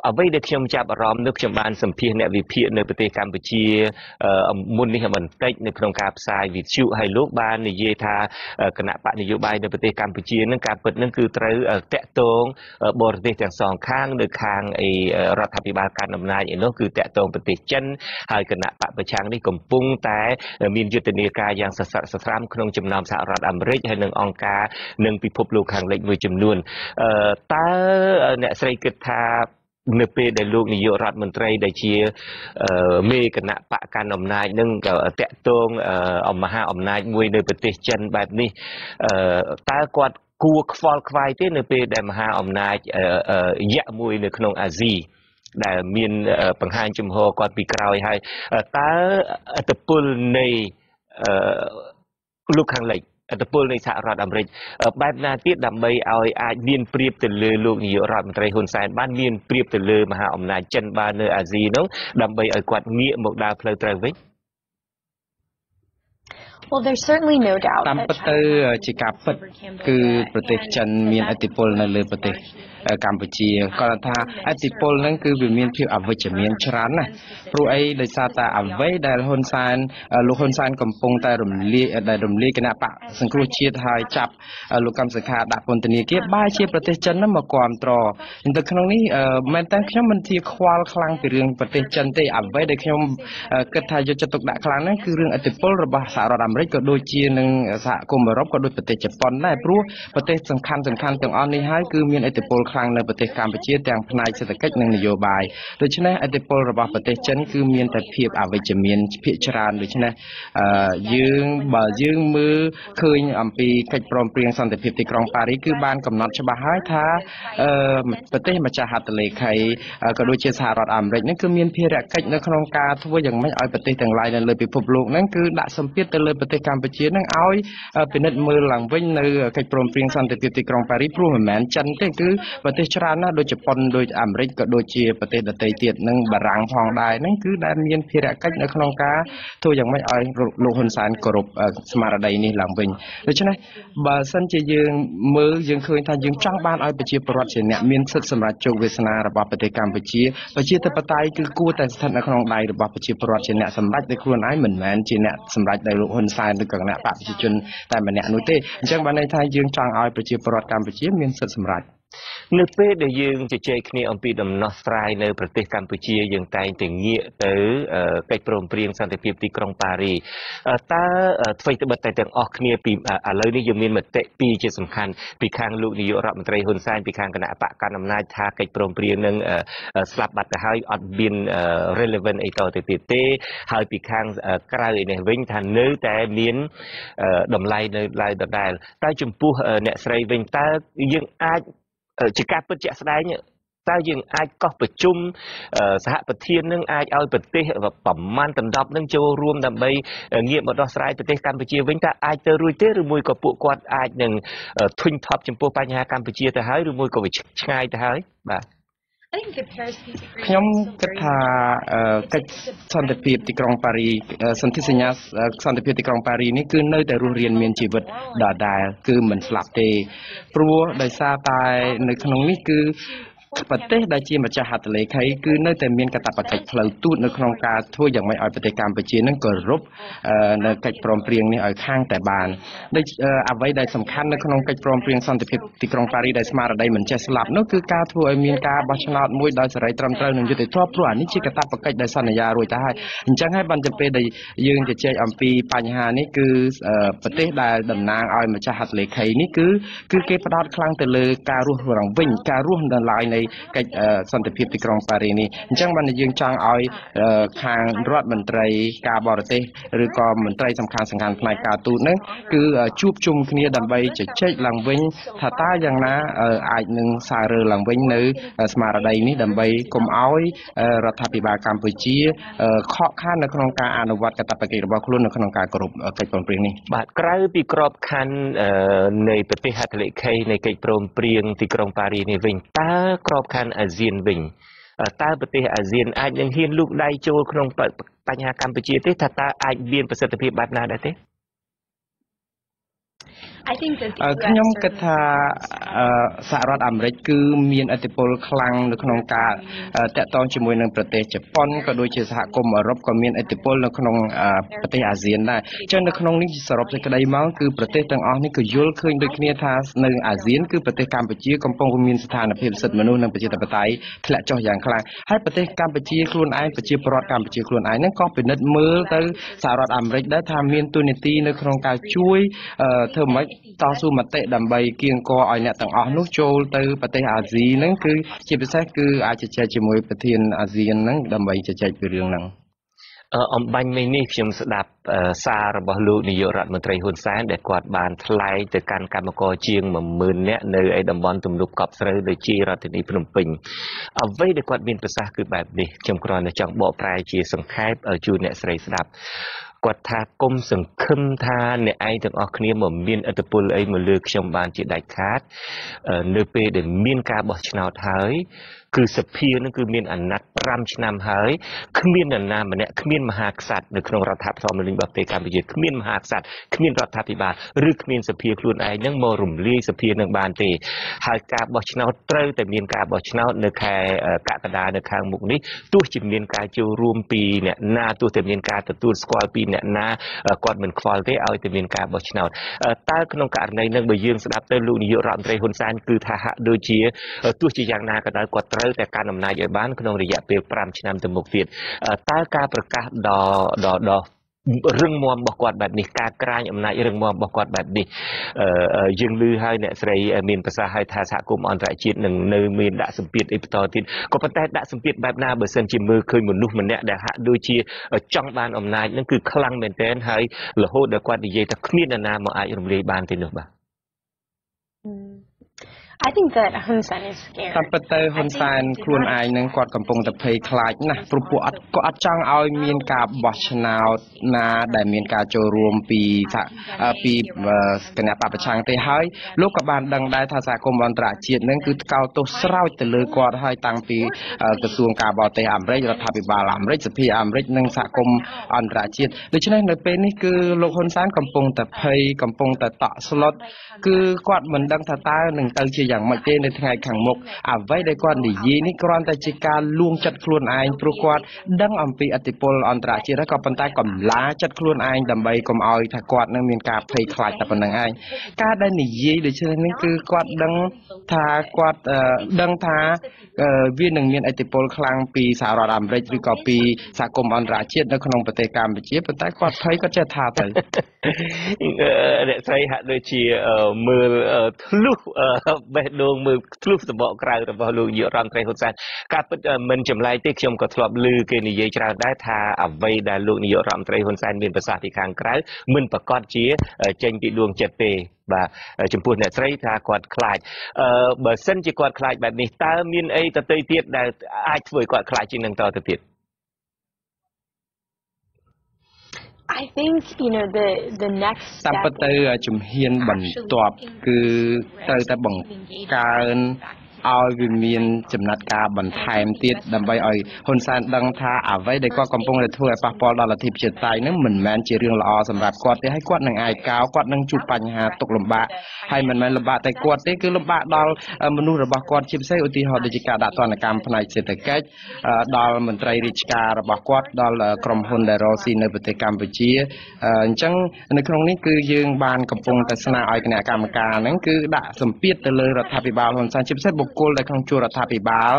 អ្វីដែលខ្ញុំចាប់អារម្មណ៍នោះខ្ញុំបានសម្ភាសអ្នកវិភាគនៅប្រទេសកម្ពុជាមុននេះបន្តិចនៅក្នុងការផ្សាយវិទ្យុហើយលោកបាននិយាយថាគណៈបកនយោបាយនៅប្រទេសកម្ពុជានឹងការពិតនឹងគឺត្រូវតាក់ទងបរទេសទាំងសងខាងនៅខាងរដ្ឋាភិបាលកាន់អំណាចឯនោះគឺតាក់ទងប្រទេសចិនហើយគណៈបកប្រឆាំងនេះកំពុងតែមានយុទ្ធនាការយ៉ាងសស្រាក់សស្រាំក្នុងចំណោមសហរដ្ឋអាមេរិកហើយនឹងអង្គការនិងពិភពលោកខាងលិចមួយចំនួនតើអ្នកស្រីគិតថានៅពេលដែលលោកនាយករដ្ឋមន្ត្រីដែលជាមេគណៈបកកាន់អំណាចនឹងតាក់ទងមហាអំណាចមួយនៅប្រទេសចិនបែបនេះតើគាត់គួរខ្វល់ខ្វាយទេនៅពេលដែលមហាអំណាចយៈមួយនៅក្នុងអាស៊ី ដែលមានបង្ហាញជំហរគាត់ពីក្រោយហើយតើអត្តពលនៃលោកខាងលិចអត្តពលនៃសហរដ្ឋអាមេរិកបែបណាទៀតដើម្បីឲ្យអាចមានប្រៀបទៅលើលោកនាយករដ្ឋមន្ត្រីហ៊ុនសែនបានមានប្រៀបទៅលើមហាអំណាចចិនបាននៅអាស៊ីនោះដើម្បីឲ្យគាត់ងាកមកដើរផ្លូវត្រូវវិញ Well, there's certainly no doubt តាមពិតទៅជាការពិតគឺប្រទេសចិនមានឥទ្ធិពលនៅលើប្រទេសកម្ពុជាគាត់ថាឥទ្ធិពលហ្នឹងគឺវាមានភាពអវិជ្ជមានច្រើនណាស់ព្រោះអីដោយសារតែអ្វីដែលហ៊ុនសែនលោកហ៊ុនសែនកំពុងតែរំលាយគណៈបកសង្គ្រោះជាតិហើយចាប់លោកកម្មសខាដាក់ពន្ធនាគារបែរជាប្រទេសចិនហ្នឹងមកគ្រប់គ្រងនៅក្នុងនេះមែនតើខ្ញុំមិនជាខ្វល់ខ្លាំងពីរឿងប្រទេសចិនទេអ្វីដែលខ្ញុំគិតថាយកចិត្តទុកដាក់ខ្លាំងហ្នឹងគឺរឿងឥទ្ធិពលរបស់សហរដ្ឋអាមេរិកក៏ដូចជានឹងសហគមន៍អឺរ៉ុបក៏ដូចប្រទេសជប៉ុនដែរព្រោះប្រទេសសំខាន់ៗទាំងអស់នេះហើយគឺមានឥទ្ធិពលខ្លាំងនៅប្រទេសកម្ពុជាទាំងផ្នែកសេដ្ឋកិច្ចនិងនយោបាយដូច្នេះឥទ្ធិពលរបស់ប្រទេសចិនគឺមានតែភាពអវិជ្ជមានភាគច្រើនដូច្នេះបើយើងមើលឃើញអំពីកិច្ចព្រមព្រៀងសន្តិភាពទីក្រុងប៉ារីសគឺបានកំណត់ច្បាស់ហើយថាប្រទេសម្ចាស់ហត្ថលេខីក៏ដូចជាសហរដ្ឋអាមេរិកនេះគឺមានភារកិច្ចនៅក្នុងការធ្វើយ៉ាងម៉េចឲ្យប្រទេសទាំងឡាយនៅលើពិភពលោកហ្នឹងគឺដាក់សម្ពាធទៅលើប្រទេសកម្ពុជានឹងឲ្យពិនិត្យមើលឡើងវិញនៅកិច្ចព្រមព្រៀងសន្តិភាពទីក្រុងប៉ារីសព្រោះមិនមែនចិនទេគឺប្រទេសច្រើនណាស់ដូចជប៉ុនដូចអាមេរិកក៏ដូចជាប្រទេសដទៃទៀតនឹងបារាំងផងដែរហ្នឹងគឺដែលមានភារកិច្ចនៅក្នុងការធ្វើយ៉ាងម៉េចឲ្យលោកហ៊ុនសែនគោរពស្មារតីនេះឡើងវិញដូច្នេះបើសិនជាយើងមើលយើងឃើញថាយើងចង់បានឲ្យប្រជាពលរដ្ឋជាអ្នកមានសិទ្ធិសម្រាប់ជោគវាសនារបស់ប្រទេសកម្ពុជាប្រជាធិបតេយ្យគឺគួរតែស្ថិតនៅក្នុងដៃរបស់ប្រជាពលរដ្ឋជាអ្នកសម្រេចដោយខ្លួនឯងមិនមែនជាអ្នកសម្រេចដោយលោកហ៊ុនសែនឬក៏គណៈបកប្រជាជនតែម្នាក់នោះទេអញ្ចឹងបានន័យថាយើងចង់ឲ្យប្រជាពលរដ្ឋកម្ពុជាមានសិទ្ធិសម្រេចនៅពេលដែលយើងជជែកគ្នាអំពីដំណោះស្រាយនៅប្រទេសកម្ពុជាយើងតែងតែងាកទៅកិច្ចព្រមព្រៀងសន្តិភាពទីក្រុងប៉ារីតើអ្វីត្បិតតែទាំងអស់គ្នាពីឥឡូវនេះយើងមានមតិពីរជាសំខាន់ពីខាងលោកនាយករដ្ឋមន្ត្រីហ៊ុនសែនពីខាងគណៈបកកណ្ដាលអំណាចថាកិច្ចព្រមព្រៀងនឹងស្លាប់បាត់ទៅហើយអត់មាន relevant អីតទៅទៀតទេហើយពីខាងក្រៅឯនេះវិញថានៅតែមានតម្លៃនៅឡើយដដែលតែចំពោះអ្នកស្រីវិញតើយើងអាចជាការពិតជាក់ស្ដែងតើយើងអាចកោះប្រជុំសហប្រធាននឹងអាចឲ្យប្រទេសប្រមាណដណ្ដប់នឹងចូលរួមដើម្បីងាកមកដោះស្រាយប្រទេសកម្ពុជាវិញតើអាចទៅរួចទេឬមួយក៏ពួកគាត់អាចនឹងធុញថប់ចំពោះបញ្ហាកម្ពុជាទៅហើយឬមួយក៏វាឆ្ងាយទៅហើយបាទខ្ញុំគិតថាកិច្ចសន្តិភាពទីក្រុងប៉ារីសន្ធិសញ្ញាសន្តិភាពទីក្រុងប៉ារីនេះគឺនៅតែរស់រានមានជីវិតដដែលគឺមិនស្លាប់ទេព្រោះដោយសារតែនៅក្នុងនេះគឺប្រទេសដែលជាម្ចាស់ហត្ថលេខីគឺនៅតែមានកាតព្វកិច្ចផ្លូវទូតនៅក្នុងការធ្វើយ៉ាងម៉េចឲ្យប្រទេសកម្ពុជានឹងគោរពនៅកិច្ចព្រមព្រៀងនេះឲ្យខាងតែបានដូចអ្វីដែលសំខាន់នៅក្នុងកិច្ចព្រមព្រៀងសន្តិភាពទីក្រុងប៉ារីសដែលស្មារតីមិនចេះស្លាប់នោះគឺការធ្វើឲ្យមានការបោះឆ្នោតមួយដោយសេរីត្រឹមត្រូវនិងយុត្តិធម៌ព្រោះអានេះជាកាតព្វកិច្ចដែលសន្យារួចទៅហើយអញ្ចឹងហើយបានទៅពេលដែលយើងជជែកអំពីបញ្ហានេះគឺប្រទេសដែលតំណាងឲ្យម្ចាស់ហត្ថលេខីនេះគឺគេផ្ដោតខ្លាំងទៅលើការរស់រងវិញការរស់នៅឡើយនៃកិច្ចសន្តិភាពទីក្រុងប៉ារីសនេះអញ្ចឹងបានយើងចង់ឲ្យខាងរដ្ឋមន្ត្រីការបរទេសឬក៏មន្ត្រីសំខាន់ផ្នែកការទូតហ្នឹងគឺជួបជុំគ្នាដើម្បីជជែកឡើងវិញថាតើយ៉ាងណាអាចនឹងសាររើឡើងវិញនៅស្មារតីនេះដើម្បីកុំឲ្យរដ្ឋាភិបាលកម្ពុជាខកខាននៅក្នុងការអនុវត្តកាតព្វកិច្ចរបស់ខ្លួននៅក្នុងការគោរពកិច្ចព្រមព្រៀងនេះបាទក្រៅពីក្របខ័ណ្ឌនៃប្រទេសហត្ថលេខីនៃកិច្ចព្រមព្រៀងទីក្រុងប៉ារីសនេះវិញតើក្របខ័ណ្ឌអាស៊ានវិញតើប្រទេសអាស៊ានអាចនឹងហ៊ានលូកដៃចូលក្នុងបញ្ហាកម្ពុជាទេថាតើអាចមានប្រសិទ្ធភាពបែបណាដែរទេខ្ញុំគិតថាសហរដ្ឋអាមេរិកគឺមានឥទ្ធិពលខ្លាំងនៅក្នុងការតាក់ទងជាមួយនឹងប្រទេសជប៉ុនក៏ដូចជាសហគមន៍អឺរ៉ុបក៏មានឥទ្ធិពលនៅក្នុងប្រទេសអាស៊ានដែរអញ្ចឹងនៅក្នុងនេះសរុបសេចក្តីមកគឺប្រទេសទាំងអស់នេះក៏យល់ឃើញដូចគ្នាថានៅអាស៊ានគឺប្រទេសកម្ពុជាកំពុងមានស្ថានភាពសិទ្ធិមនុស្សនិងប្រជាធិបតេយ្យធ្លាក់ចុះយ៉ាងខ្លាំងហើយប្រទេសកម្ពុជាខ្លួនឯងប្រជាពលរដ្ឋកម្ពុជាខ្លួនឯងហ្នឹងក៏ពិនិត្យមើលទៅសហរដ្ឋអាមេរិកដែរថាមានទូនាទីនៅក្នុងការជួយធ្វើម៉េចតស៊ូមតិដើម្បីគៀងគរឲ្យអ្នកទាំងអស់នោះចូលទៅប្រទេសអាស៊ីហ្នឹងគឺជាពិសេសគឺអាចជជែកជាមួយប្រធានអាស៊ានហ្នឹងដើម្បីជជែកពីរឿងហ្នឹង អំបញ្ញមិញនេះខ្ញុំស្ដាប់សាររបស់លោកនាយករដ្ឋមន្ត្រីហ៊ុនសែនដែលគាត់បានថ្លែងទៅកាន់កម្មករជាង 10000 នាក់នៅឯតំបន់ទំនប់កប់ស្រូវដូចជារដ្ឋធានីភ្នំពេញអ្វីដែលគាត់មានប្រសាសន៍គឺបែបនេះខ្ញុំគ្រាន់តែចង់បកប្រែជាសង្ខេបឲ្យជូនអ្នកស្រីស្ដាប់គាត់ថាគុំសង្ឃឹមថាអ្នកឯងទាំងអស់គ្នាមកមានឥទ្ធិពលអីមកលើខ្ញុំបានជាដាច់ខាតនៅពេលដែលមានការបោះឆ្នោតហើយគឺសភានឹងគឺមានអាណត្តិ 5 ឆ្នាំហើយគ្មាននរណាម្នាក់គ្មានមហាក្សត្រនៅក្នុងរដ្ឋធម្មនុញ្ញរបស់ប្រទេសកម្ពុជាគ្មានមហាក្សត្រគ្មានរដ្ឋាភិបាលឬគ្មានសភាខ្លួនឯងនឹងមករំលាយសភានឹងបានទេហើយការបោះឆ្នោតត្រូវតែមានការបោះឆ្នោតនៅខែកក្កដានៅខាងមុខនេះទោះជាមានការចូលរួមពីអ្នកណាទោះតែមានការទទួលស្គាល់ពីអ្នកណាគាត់មិនខ្វល់ទេឲ្យតែមានការបោះឆ្នោតតើក្នុងករណីនឹងបើយើងស្ដាប់ទៅលោកនាយករដ្ឋមន្ត្រីហ៊ុនសែនគឺថាហាក់ដូចជាទោះជាយ៉ាងណាក៏ដោយគាត់ត្រូវតែកាន់អំណាចឲ្យបានក្នុងរយៈពេល5 ឆ្នាំទៅមុខទៀតតើការប្រកាសដល់រឹងមាំរបស់គាត់បែបនេះការក្រាញអំណាចរឹងមាំរបស់គាត់បែបនេះយើងឮហើយអ្នកស្រីមានប្រសាសន៍ឲ្យថាសហគមន៍អន្តរជាតិនឹងនៅមានដាក់សម្ពាធអីបន្តទៀតក៏ប៉ុន្តែដាក់សម្ពាធបែបណាបើសិនជាមើលឃើញមនុស្សម្នាក់ដែលហាក់ដូចជាចង់បានអំណាចនឹងគឺខ្លាំងមែនទែនហើយរហូតដល់គាត់និយាយថាគ្មាននរណាមកអាចរំលាយបានទេនោះបាទ I think that Hun Sen is scared. តាមពិតទៅហ៊ុនសែនខ្លួនឯងនឹងគាត់កំពុងតែភ័យខ្លាចណាស់ព្រោះពួកគាត់អត់ចង់ឲ្យមានការបោះឆ្នោតណាដែលមានការចូលរួមពីគណៈបព្វប្រឆាំងទេហើយលោកក៏បានដឹងដែរថាសហគមន៍អន្តរជាតិនឹងគឺថ្កោលទោសស្រោចទៅលើគាត់ហើយតាំងពីក្រសួងការបរទេសអាមេរិករដ្ឋាភិបាលអាមេរិកសភាអាមេរិកនិងសហគមន៍អន្តរជាតិដូច្នេះនៅពេលនេះគឺលោកហ៊ុនសែនកំពុងតែភ័យកំពុងតែតក់ស្លុតគឺគាត់មិនដឹងថាតើនឹងទៅជាយ៉ាងម៉េចទេនៅថ្ងៃខាងមុខអ្វីដែលគាត់និយាយនេះគ្រាន់តែជាការលួងចិត្តខ្លួនឯងព្រោះគាត់ដឹងអំពីឥទ្ធិពលអន្តរជាតិហើយក៏ប៉ុន្តែកំឡាចិត្តខ្លួនឯងដើម្បីកុំឲ្យថាគាត់នឹងមានការភ័យខ្លាចតែប៉ុណ្្នឹងឯងការដែលនិយាយដូច្នេះគឺគាត់ដឹងថាគាត់ដឹងថាវានឹងមានឥទ្ធិពលខ្លាំងពីសហរដ្ឋអាមេរិកឬក៏ពីសហគមន៍អន្តរជាតិនៅក្នុងប្រទេសកម្ពុជាប៉ុន្តែគាត់ភ័យគាត់ចេះថាទៅអ្នកស្រីហាក់ដូចជាមើលធ្លុះបេះដូងមើលធ្លុះសម្បកក្រៅរបស់លោកនាយករដ្ឋមន្ត្រីហ៊ុនសែនការពិតមិនចម្លែកទេខ្ញុំក៏ធ្លាប់ឮគេនិយាយច្រើនដែរថាអ្វីដែលលោកនាយករដ្ឋមន្ត្រីហ៊ុនសែនមានប្រសាសន៍ពីខាងក្រៅមិនប្រកាសជាចេញពីដួងចិត្តទេបាទចំពោះអ្នកស្រីថាគាត់ខ្លាចបើសិនជាគាត់ខ្លាចបែបនេះតើមានអីទៅទៀតដែលអាចធ្វើឲ្យគាត់ខ្លាចជាងនឹងតទៅទៀតI think the next តាមពិតទៅជំហានបន្ទាប់គឺត្រូវតែបង្កើនឲ្យវាមានចំណាត់ការបន្ថែមទៀតដើម្បីឲ្យហ៊ុនសែនដឹងថាអ្វីដែលគាត់កំពុងតែធ្វើឲ្យប៉ះពាល់ដល់លទ្ធិប្រជាធិបតេយ្យនឹងមិនមែនជារឿងល្អសម្រាប់គាត់ទេហើយគាត់នឹងឯកោគាត់នឹងជួបបញ្ហាទុក្ខលំបាកហើយមិនមែនលំបាកតែគាត់ទេគឺលំបាកដល់មនុស្សរបស់គាត់ជាពិសេសឧទាហរណ៍ដូចជាការដាក់ទណ្ឌកម្មផ្នែកសេដ្ឋកិច្ចដល់មន្ត្រីរាជការរបស់គាត់ដល់ក្រុមហ៊ុនដែលរកស៊ីនៅប្រទេសកម្ពុជាអញ្ចឹងនៅក្នុងនេះគឺយើងបានកំពុងតែស្នើឲ្យគណៈកម្មការហ្នឹងគឺដាក់សម្ពាធទៅលើរដ្ឋាភិបាលហ៊ុនសែនជាពិសេសបុគ្គលដែលក្នុងជួររដ្ឋាភិបាល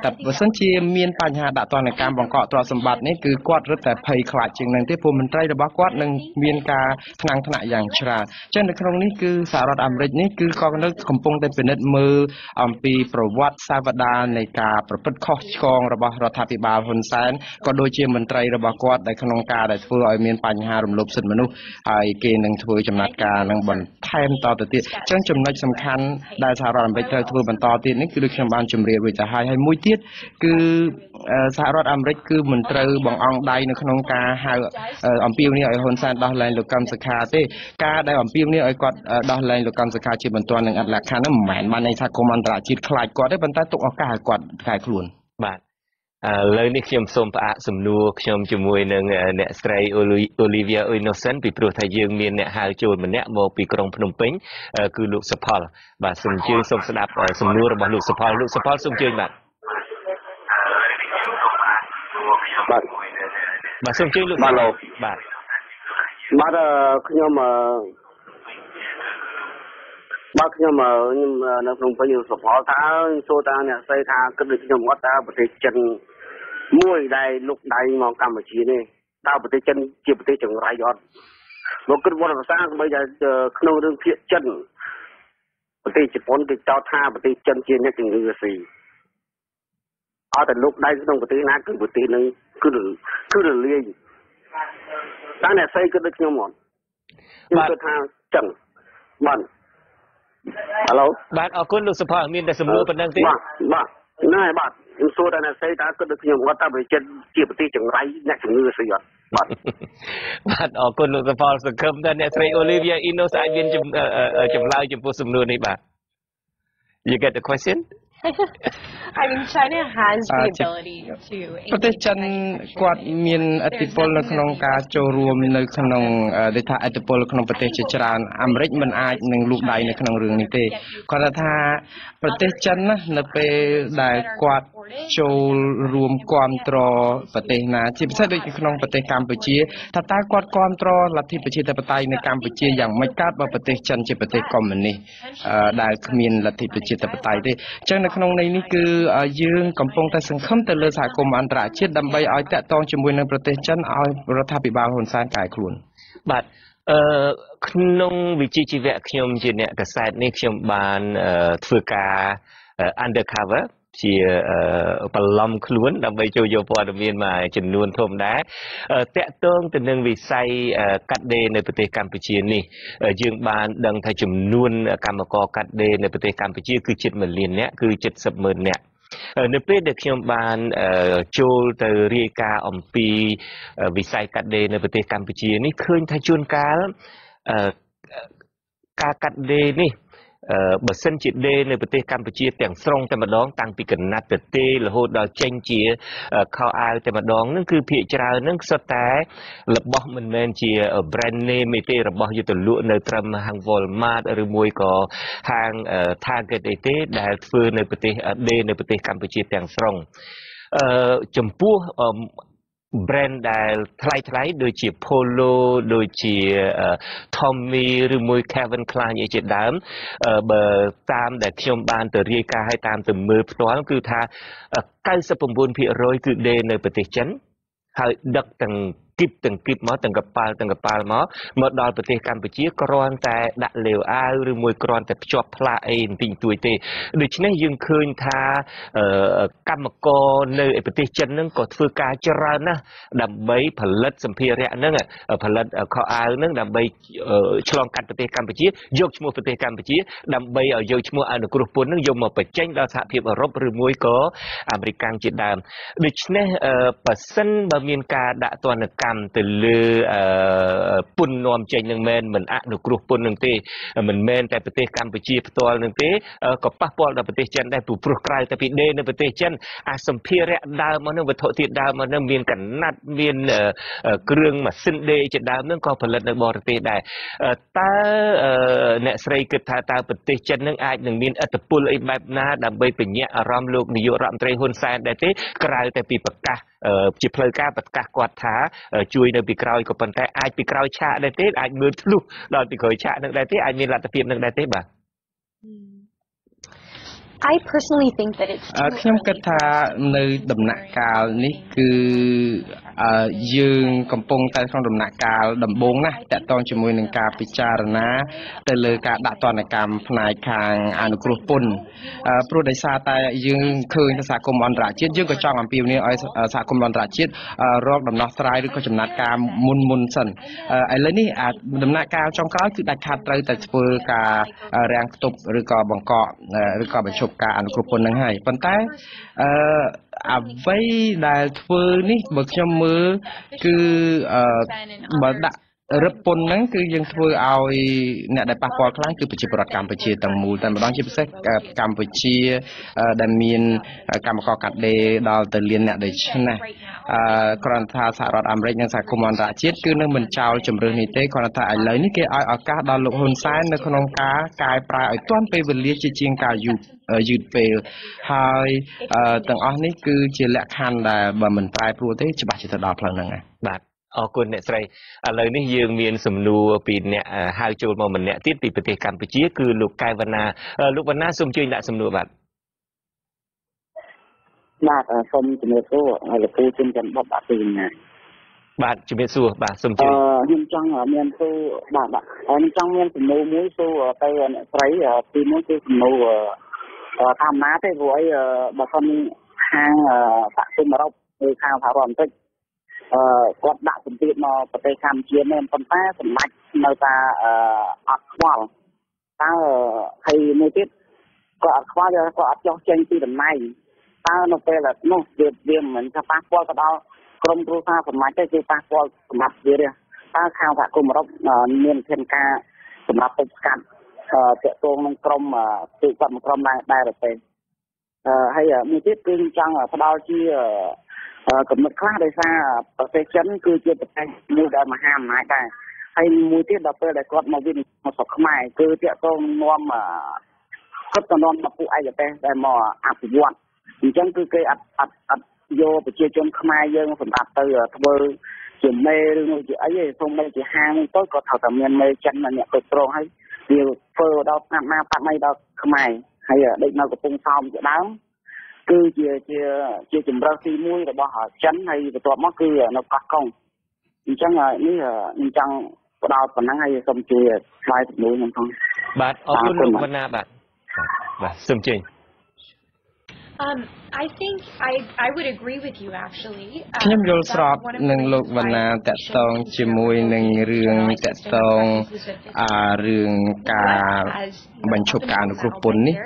តែបើសិនជាមានបញ្ហាដាក់ទណ្ឌកម្មបង្កកទ្រព្យសម្បត្តិនេះគឺគាត់រឹតតែភ័យខ្លាចជាងនឹងទេព្រោះមន្ត្រីរបស់គាត់នឹងមានការថ្នាំងថ្នាក់យ៉ាងច្រើនចឹងនៅក្នុងនេះគឺសហរដ្ឋអាមេរិកនេះគឺក៏នៅកំពុងតែពិនិត្យមើលអំពីប្រវត្តិសាវតានៃការប្រព្រឹត្តខុសឆ្គងរបស់រដ្ឋាភិបាលហ៊ុនសែនក៏ដូចជាមន្ត្រីរបស់គាត់ដែលក្នុងការដែលធ្វើឲ្យមានបញ្ហារំលោភសិទ្ធិមនុស្សហើយគេនឹងធ្វើចំណាត់ការនឹងបន្ថែមតទៅទៀតចឹងចំណុចសំខាន់ដែលសហរដ្ឋអាមេរិកត្រូវធ្វើបន្តទៀតនេះគឺដូចខ្ញុំបានជម្រាបរួចទៅហើយមួយទៀតគឺសហរដ្ឋអាមេរិកគឺមិនត្រូវបង្អង់ដៃនៅក្នុងការហៅអំពាវនាវឲ្យហ៊ុនសែនដោះលែងលោកកឹមសុខាទេការដែលអំពាវនាវឲ្យគាត់ដោះលែងលោកកឹមសុខាជាបន្ទាន់នឹងអត់លក្ខខណ្ឌនោះមិនមែនបានន័យថាគុំអន្តរជាតិខ្លាចគាត់ទេប៉ុន្តែទុកឱកាសឲ្យគាត់ខែខ្លួនបាទឥឡូវនេះខ្ញុំសូមផ្អាកសំណួរខ្ញុំជាមួយនឹងអ្នកស្រី Olivia Innocent ពីព្រោះថាយើងមានអ្នកហៅចូលម្នាក់មកពីក្រុងភ្នំពេញគឺលោកសុផលបាទសូមអញ្ជើញសូមស្ដាប់សំណួររបស់លោកសុផលសូមអញ្ជើញបាទសូមអញ្ជើញលោកបាទខ្ញុំនៅក្នុងពេញសុផលថាសួរតាអ្នកស្រីថាគិតដូចខ្ញុំអត់តើប្រទេសចិនមួយដែលលុកដៃមកកម្ពុជានេះតើប្រទេសចិនជាប្រទេសចង្រៃអត់មកគិតវត្តសាស្ត្របីតែក្នុងរឿងភាគចិនប្រទេសជប៉ុនគេចោទថាប្រទេសចិនជាអ្នកជំងឺរាស៊ី ở tại lúc đây trong cái tiếng na cứ một tiếngนึงcứ được liền ta này xây cứ được nhau một nhưng tôi tha chẳng bận alo bạn ở quân lục sập hàng miền đại sầm lúa phần đăng tiếng bạn này bạn số ta này xây ta cứ được nhau một ta bị chân chỉ một tiếng chẳngไรnhắc chẳng ngư xây bạn bạn ở quân lục sập hàng sầm khâm danអ្នកស្រី Olivia Ino ស្អាតមានចម្លើយចំពោះសំណួរនេះបាទ You get the question I mean, China has the ability to. ប្រទេសចិនគាត់មានឥទ្ធិពលនៅក្នុងការចូលរួមនៅក្នុងដែលថាឥទ្ធិពលក្នុងប្រទេសជាច្រើនអាមេរិកមិនអាចនឹងលូកដៃនៅក្នុងរឿងនេះទេគាត់ថាប្រទេសចិនណានៅពេលដែលគាត់ចូលរួមគាំទ្រប្រទេសណាជាពិសេសដូចក្នុងប្រទេសកម្ពុជាថាតើគាត់គាំទ្រលទ្ធិប្រជាធិបតេយ្យនៅកម្ពុជាយ៉ាងម៉េចកើតបើប្រទេសចិនជាប្រទេសកុម្មុយនីសដែលគ្មានលទ្ធិប្រជាធិបតេយ្យទេអញ្ចឹងនៅក្នុងន័យនេះគឺយើងកំពុងតែសង្ឃឹមទៅលើសហគមន៍អន្តរជាតិដើម្បីឲ្យតាក់ទងជាមួយនឹងប្រទេសចិនឲ្យរដ្ឋាភិបាលហ៊ុនសែនកែខ្លួនបាទក្នុងវិជ្ជាជីវៈខ្ញុំជាអ្នកកសែតនេះខ្ញុំបានធ្វើការ undercover ជាបន្លំខ្លួនដើម្បីចូលយកព័ត៌មានមកចំនួនធំដែរតាក់ទងទៅនឹងវិស័យកាត់ដេរនៅប្រទេសកម្ពុជានេះយើងបានដឹងថាចំនួនកម្មករកាត់ដេរនៅប្រទេសកម្ពុជាគឺជិត1លាននាក់គឺ70,000នាក់នៅពេលដែលខ្ញុំបានចូលទៅរាយការណ៍អំពីវិស័យកាត់ដេរនៅប្រទេសកម្ពុជានេះឃើញថាជួនកាលការកាត់ដេរនេះបើសិនជាដេរនៅប្រទេសកម្ពុជាទាំងស្រុងតែម្ដងតាំងពីកណាត់ទៅទេរហូតដល់ចេញជាខោអាវតែម្ដងហ្នឹងគឺភាគច្រើនហ្នឹងសុទ្ធតែរបស់មិនមែនជា brand name ទេរបស់យកទៅលក់នៅត្រឹមហាង Walmart ឬមួយក៏ហាង Target ទេដែលធ្វើនៅប្រទេសដេរនៅប្រទេសកម្ពុជាទាំងស្រុងចំពោះbrand ដែលថ្លៃដូចជា Polo ដូចជា Tommy ឬមួយ Calvin Klein អីជាដើមបើតាមដែលខ្ញុំបានទៅរាយការណ៍ឲ្យតាមទៅមើលផ្ទាល់គឺថា 99% គឺដេរនៅប្រទេសចិនហើយដឹកទាំងគីបមកទាំងកប៉ាល់មកដល់ប្រទេសកម្ពុជាគ្រាន់តែដាក់លាវអាវឬមួយគ្រាន់តែភ្ជាប់ផ្លាកអីបន្តិចបន្តួចទេដូច្នេះយើងឃើញថាកម្មករនៅប្រទេសចិនហ្នឹងក៏ធ្វើការច្រើនណាស់ដើម្បីផលិតសម្ភារៈហ្នឹងផលិតខោអាវហ្នឹងដើម្បីឆ្លងកាត់ប្រទេសកម្ពុជាយកឈ្មោះប្រទេសកម្ពុជាដើម្បីឲ្យយកឈ្មោះអនុគ្រោះពន្ធហ្នឹងយកមកបញ្ចេញដល់សហភាពអឺរ៉ុបឬមួយក៏អាមេរិកជាដើមដូច្នេះបើសិនបើមានការដាក់ទណ្ឌកម្មទៅលើពន្ធនាំចេញនឹងមិនអនុគ្រោះពន្ធនឹងទេមិនមែនតែប្រទេសកម្ពុជាផ្ទាល់នឹងទេក៏ប៉ះពាល់ដល់ប្រទេសចិនដែរព្រោះក្រៅតែពីដេរនៅប្រទេសចិនអាសម្ភារៈដើមមកនឹងវត្ថុធាតុដើមមកនឹងមានកណាត់មានគ្រឿងម៉ាស៊ីនដេរជាដើមនឹងក៏ផលិតនៅបរទេសដែរតើអ្នកស្រីគិតថាតើប្រទេសចិននឹងអាចនឹងមានឥទ្ធិពលអីបែបណាដើម្បីបញ្ញាក់អារម្មណ៍លោកនាយករដ្ឋមន្ត្រីហ៊ុនសែនដែរទេក្រៅតែពីប្រកាសជាផ្លូវការប្រកាសគាត់ថាជួយនៅពីក្រោយក៏ប៉ុន្តែអាចពីក្រោយឆាកដែរទេអាចមើលធ្លុះដល់ពីក្រោយឆាកនឹងដែរទេអាចមានលទ្ធភាពនឹងដែរទេបាទ I personally think that it's ខ្ញុំគិតថានៅដំណាក់កាលនេះគឺយើងកំពុងតែក្នុងដំណាក់កាលដំបូងណាស់តាក់ទងជាមួយនឹងការពិចារណាទៅលើការដាក់ទណ្ឌកម្មផ្នែកខាងអនុគ្រោះពន្ធព្រោះដោយសារតែយើងឃើញថាសហគមន៍អន្តរជាតិយើងក៏ចង់អំពាវនាវឲ្យសហគមន៍អន្តរជាតិរកដំណោះស្រាយឬក៏ចំណាត់ការមុនសិនឥឡូវនេះដំណាក់កាលចុងក្រោយគឺដាច់ខាតត្រូវតែធ្វើការរាំងខ្ទប់ឬក៏បង្កកឬក៏បញ្ឈប់ការអនុគ្រោះពន្ធនឹងហើយប៉ុន្តែអ្វីដែលធ្វើនេះបើខ្ញុំមើលគឺបើដាក់រឹបពន្ធហ្នឹងគឺយើងធ្វើឲ្យអ្នកដែលប៉ះពាល់ខ្លាំងគឺប្រជាពលរដ្ឋកម្ពុជាទាំងមូលតែម្ដងជាពិសេសកម្ពុជាដែលមានកម្មករកាត់ដេរដល់ទៅលានអ្នកដូចនេះគ្រាន់ថាសហរដ្ឋអាមេរិកនិងសហគមន៍អន្តរជាតិគឺនឹងមិនចោលជំរឿននេះទេគ្រាន់តែឥឡូវនេះគេឲ្យឱកាសដល់លោកហ៊ុនសែននៅក្នុងការកែប្រែឲ្យទាន់ពេលវេលាជាជាងការយឺតពេលហើយទាំងអស់នេះគឺជាលក្ខខណ្ឌដែលបើមិនប្រែប្រួលទេច្បាស់ជាទៅដល់ផ្លូវហ្នឹងបាទអរគុណអ្នកស្រីឥឡូវនេះយើងមានសំណួរពីអ្នកហៅចូលមកម្នាក់ទៀតពីប្រទេសកម្ពុជាគឺលោកកែវណ្ណាលោកវណ្ណាសូមជួយដាក់សំណួរបាទសូមជំរាបសួរលោកគ្រូជំរាបបបដាក់ពីណាបាទជំរាបសួរបាទសូមជួយខ្ញុំចង់មានសួរបាទខ្ញុំចង់មានសំណួរមួយសួរទៅអ្នកស្រីទីមួយគឺសំណួរធម្មតាទេព្រោះអីបើសិនហ ខាងសហគមន៍អឺរ៉ុបឬខាងសហរដ្ឋអាមេរិកគាត់ដាក់សម្ពាធមកប្រទេសកម្ពុជាមែនប៉ុន្តែសម្ដេចនៅតែអត់ខ្វល់តើហើយមួយទៀតគាត់អត់ខ្វល់គាត់អត់ចោះចេញពីតំណែងតើនៅពេលនោះវាមិនមែនថាប៉ះពាល់ទៅដល់ក្រុមគ្រួសារសម្ដេចទេគឺប៉ះពាល់សម្រាប់វាទេតើខាងសហគមន៍អឺរ៉ុបមានវិធានការសម្រាប់ទប់ស្កាត់តាក់ទងនឹងក្រុមទូគាត់មួយក្រុមដែរទេហើយមួយទៀតគឺចង់ផ្ដល់ជាកំណត់ខ្លះដោយសារប្រទេសចិនគឺជាប្រទេសមួយដែលមហាអំណាចដែរហើយមួយទៀតដល់ពេលដែលគាត់មកវិញមកស្រុកខ្មែរគឺតាក់ទងនាំគាត់ទៅនាំពួកឯកទេសដែលមកអភិវឌ្ឍអញ្ចឹងគឺគេអត់យកប្រជាជនខ្មែរយើងសម្រាប់ទៅធ្វើជាមេឬមួយជាអីទេសូម្បីជាហាងទៅក៏ត្រូវតែមានមេចិនអ្នកគ្រប់គ្រងហើយវាធ្វើដល់ស្នាប់ណាប៉ាត់មិនដល់ខ្មែរហើយដូចនៅកំពង់សោមជាដើមគឺជាជំរើសទី1របស់ចិនហើយបន្ទាប់មកគឺនៅកោះកុងអញ្ចឹងនេះខ្ញុំចង់ផ្ដល់ប៉ុណ្ណឹងហើយសូមជួយឆ្លើយសំណួរខ្ញុំផងបាទអរគុណលោកវណ្ណាបាទសូមជើញI think I would agree with you actually ខ្ញុំយល់ស្របនឹងលោកវណ្ណាតកតងជាមួយនឹងរឿងតកតងរឿងការបញ្ឈប់ការអនុគ្រោះពន្ធនេះ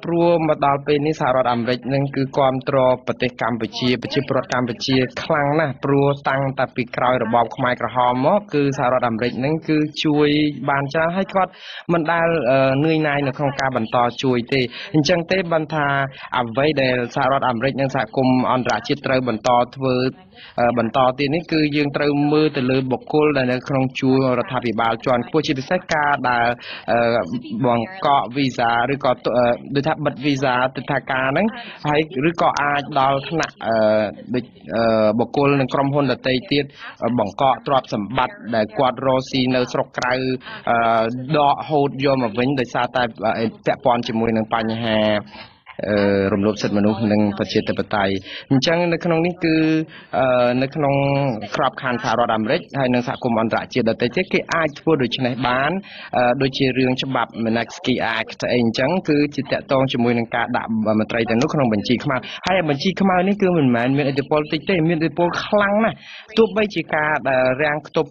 ព្រោះមកដល់ពេលនេះសហរដ្ឋអាមេរិកនឹងគឺគាំទ្រប្រទេសកម្ពុជាប្រជាពលរដ្ឋកម្ពុជាខ្លាំងណាស់ព្រោះតាំងតែពីក្រោយរបបខ្មែរក្រហមមកគឺសហរដ្ឋអាមេរិកនឹងគឺជួយបានច្រើនហើយគាត់មិនដែលនឿយណាយនៅក្នុងការបន្តជួយទេអញ្ចឹងទេបានថាអ្វីដែលសហរដ្ឋអាមេរិកនិងសហគមន៍អន្តរជាតិត្រូវបន្តធ្វើបន្តទៀតនេះគឺយើងត្រូវមើលទៅលើបុគ្គលដែលនៅក្នុងជួររដ្ឋាភិបាលជាន់ខ្ពស់ជាពិសេសការដែលបង្កក់វីសាឬក៏ដូចថាបិទវីសាទិដ្ឋាការហ្នឹងហើយឬក៏អាចដល់ថ្នាក់ដូចបុគ្គលនិងក្រុមហ៊ុនដទៃទៀតបង្កក់ទ្រព្យសម្បត្តិដែលគាត់រកស៊ីនៅស្រុកក្រៅដកហូតយកមកវិញដោយសារតែពាក់ព័ន្ធជាមួយនឹងបញ្ហារំលោភសិទ្ធិមនុស្សនិងប្រជាធិបតេយ្យអញ្ចឹងនៅក្នុងនេះគឺនៅក្នុងក្របខ័ណ្ឌសហរដ្ឋអាមេរិកហើយនិងសហគមន៍អន្តរជាតិដទៃទៀតគេអាចធ្វើដូច្នេះបានដូចជារឿងច្បាប់ Magnitsky Act អីអញ្ចឹងគឺជាតាក់ទងជាមួយនឹងការដាក់មន្ត្រីទាំងនោះក្នុងបញ្ជីខ្មៅហើយបញ្ជីខ្មៅនេះគឺមិនមែនមានឥទ្ធិពលតិចទេមានឥទ្ធិពលខ្លាំងណាស់ទោះបីជាការរាំងខ្ទប់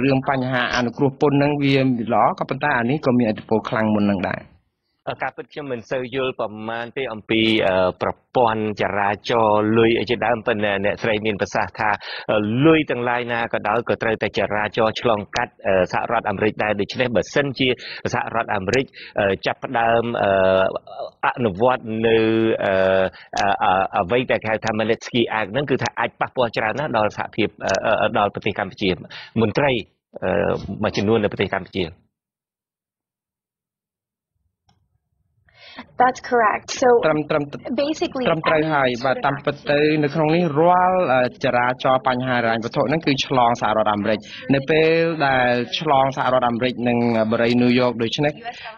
រឿងបញ្ហាអនុគ្រោះពន្ធនឹងវាល្អក៏ប៉ុន្តែអានេះក៏មានឥទ្ធិពលខ្លាំងមុននឹងដែរការពិតខ្ញុំមិនសូវយល់ប្រមាណទេអំពីប្រព័ន្ធចរាចរណ៍លុយជាដើមប៉ុន្តែអ្នកស្រីមានប្រសាសន៍ថាលុយទាំងឡាយណាក៏ដោយក៏ត្រូវតែចរាចរណ៍ឆ្លងកាត់សហរដ្ឋអាមេរិកដែរដូច្នេះបើសិនជាសហរដ្ឋអាមេរិកចាប់ផ្ដើមអនុវត្តនៅអ្វីដែលគេហៅថា Magnitsky Act ហ្នឹងគឺថាអាចប៉ះពាល់ច្រើនណាស់ដល់សហភាពដល់ប្រទេសកម្ពុជាមន្ត្រីមួយចំនួននៅប្រទេសកម្ពុជាThat's correct. So basically ត្រឹមត្រូវហើយបាទតាមពិតទៅនៅក្នុងនេះរាល់ចរាចរណ៍បញ្ហាហិរញ្ញវត្ថុហ្នឹងគឺឆ្លងសហរដ្ឋអាមេរិកនៅពេលដែលឆ្លងសហរដ្ឋអាមេរិកនិងបរិយាញូវយ៉កដូច្នេះ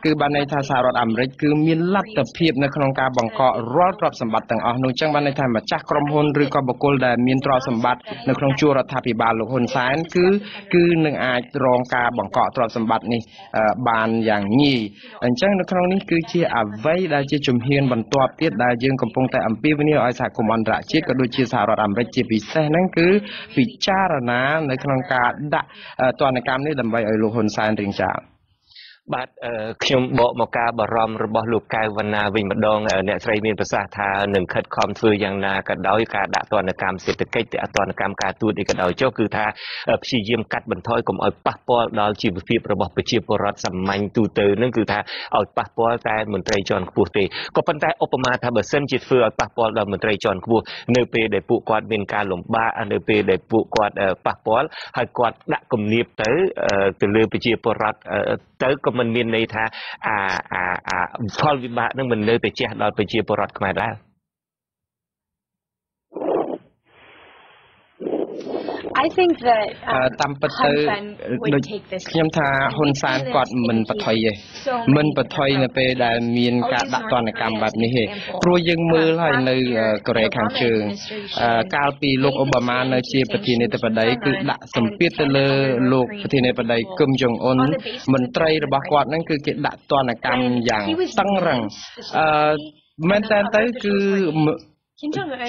គឺបានន័យថាសហរដ្ឋអាមេរិកគឺមានលទ្ធភាពនៅក្នុងការបង្កក់រាល់ទ្រព្យសម្បត្តិទាំងអស់នោះអញ្ចឹងបានន័យថាម្ចាស់ក្រុមហ៊ុនឬក៏បុគ្គលដែលមានទ្រព្យសម្បត្តិនៅក្នុងជួររដ្ឋាភិបាលលោកហ៊ុនសែនគឺនឹងអាចរងការបង្កក់ទ្រព្យសម្បត្តិនេះបានយ៉ាងងាយអញ្ចឹងនៅក្នុងនេះគឺជាអ្វីដែលជាជំហានបន្ទាប់ទៀតដែលយើងកំពុងតែអំពាវនាវឲ្យសហគមន៍អន្តរជាតិក៏ដូចជាសហរដ្ឋអាមេរិកជាពិសេសហ្នឹងគឺពិចារណានៅក្នុងការដាក់ទណ្ឌកម្មនេះដើម្បីឲ្យលោកហ៊ុនសែនរៀងចាលបាទខ្ញុំបកមកការបារម្ភរបស់លោកកៅវណ្ណាវិញម្ដងអ្នកស្រីមានប្រសាសន៍ថានឹងខិតខំធ្វើយ៉ាងណាក៏ដោយការដាក់ទណ្ឌកម្មសេដ្ឋកិច្ចទណ្ឌកម្មការទូតអីក៏ដោយចុះគឺថាព្យាយាមកាត់បន្ថយកុំឲ្យប៉ះពាល់ដល់ជីវភាពរបស់ប្រជាពលរដ្ឋសាមញ្ញទូទៅនឹងគឺថាឲ្យប៉ះពាល់តែមន្ត្រីជាន់ខ្ពស់ទេក៏ប៉ុន្តែឧបមាថាបើសិនជាធ្វើឲ្យប៉ះពាល់ដល់មន្ត្រីជាន់ខ្ពស់នៅពេលដែលពួកគាត់មានការលំបាកនៅពេលដែលពួកគាត់ប៉ះពាល់ហើយគាត់ដាក់គំនាបទៅលើប្រជាពលរដ្ឋទៅក៏មិនមានន័យថាផលវិបាកនឹងមិននៅតែជះដល់ប្រជាពលរដ្ឋខ្មែរដែរI think that តាមពិតទៅដូចខ្ញុំថាហ៊ុនសែនគាត់មិនបថុយទេមិនបថុយនៅពេលដែលមានការដាក់ទណ្ឌកម្មបែបនេះទេព្រោះយើងមើលហើយនៅកូរ៉េខាងជើងកាលពីលោកអូបាម៉ានៅជាប្រធានាធិបតីគឺដាក់សម្ពាធទៅលើលោកប្រធានាធិបតីគឹមចុងអ៊ុនមន្ត្រីរបស់គាត់ហ្នឹងគឺគេដាក់ទណ្ឌកម្មយ៉ាងតឹងរ៉ឹងមែនតើទៅគឺ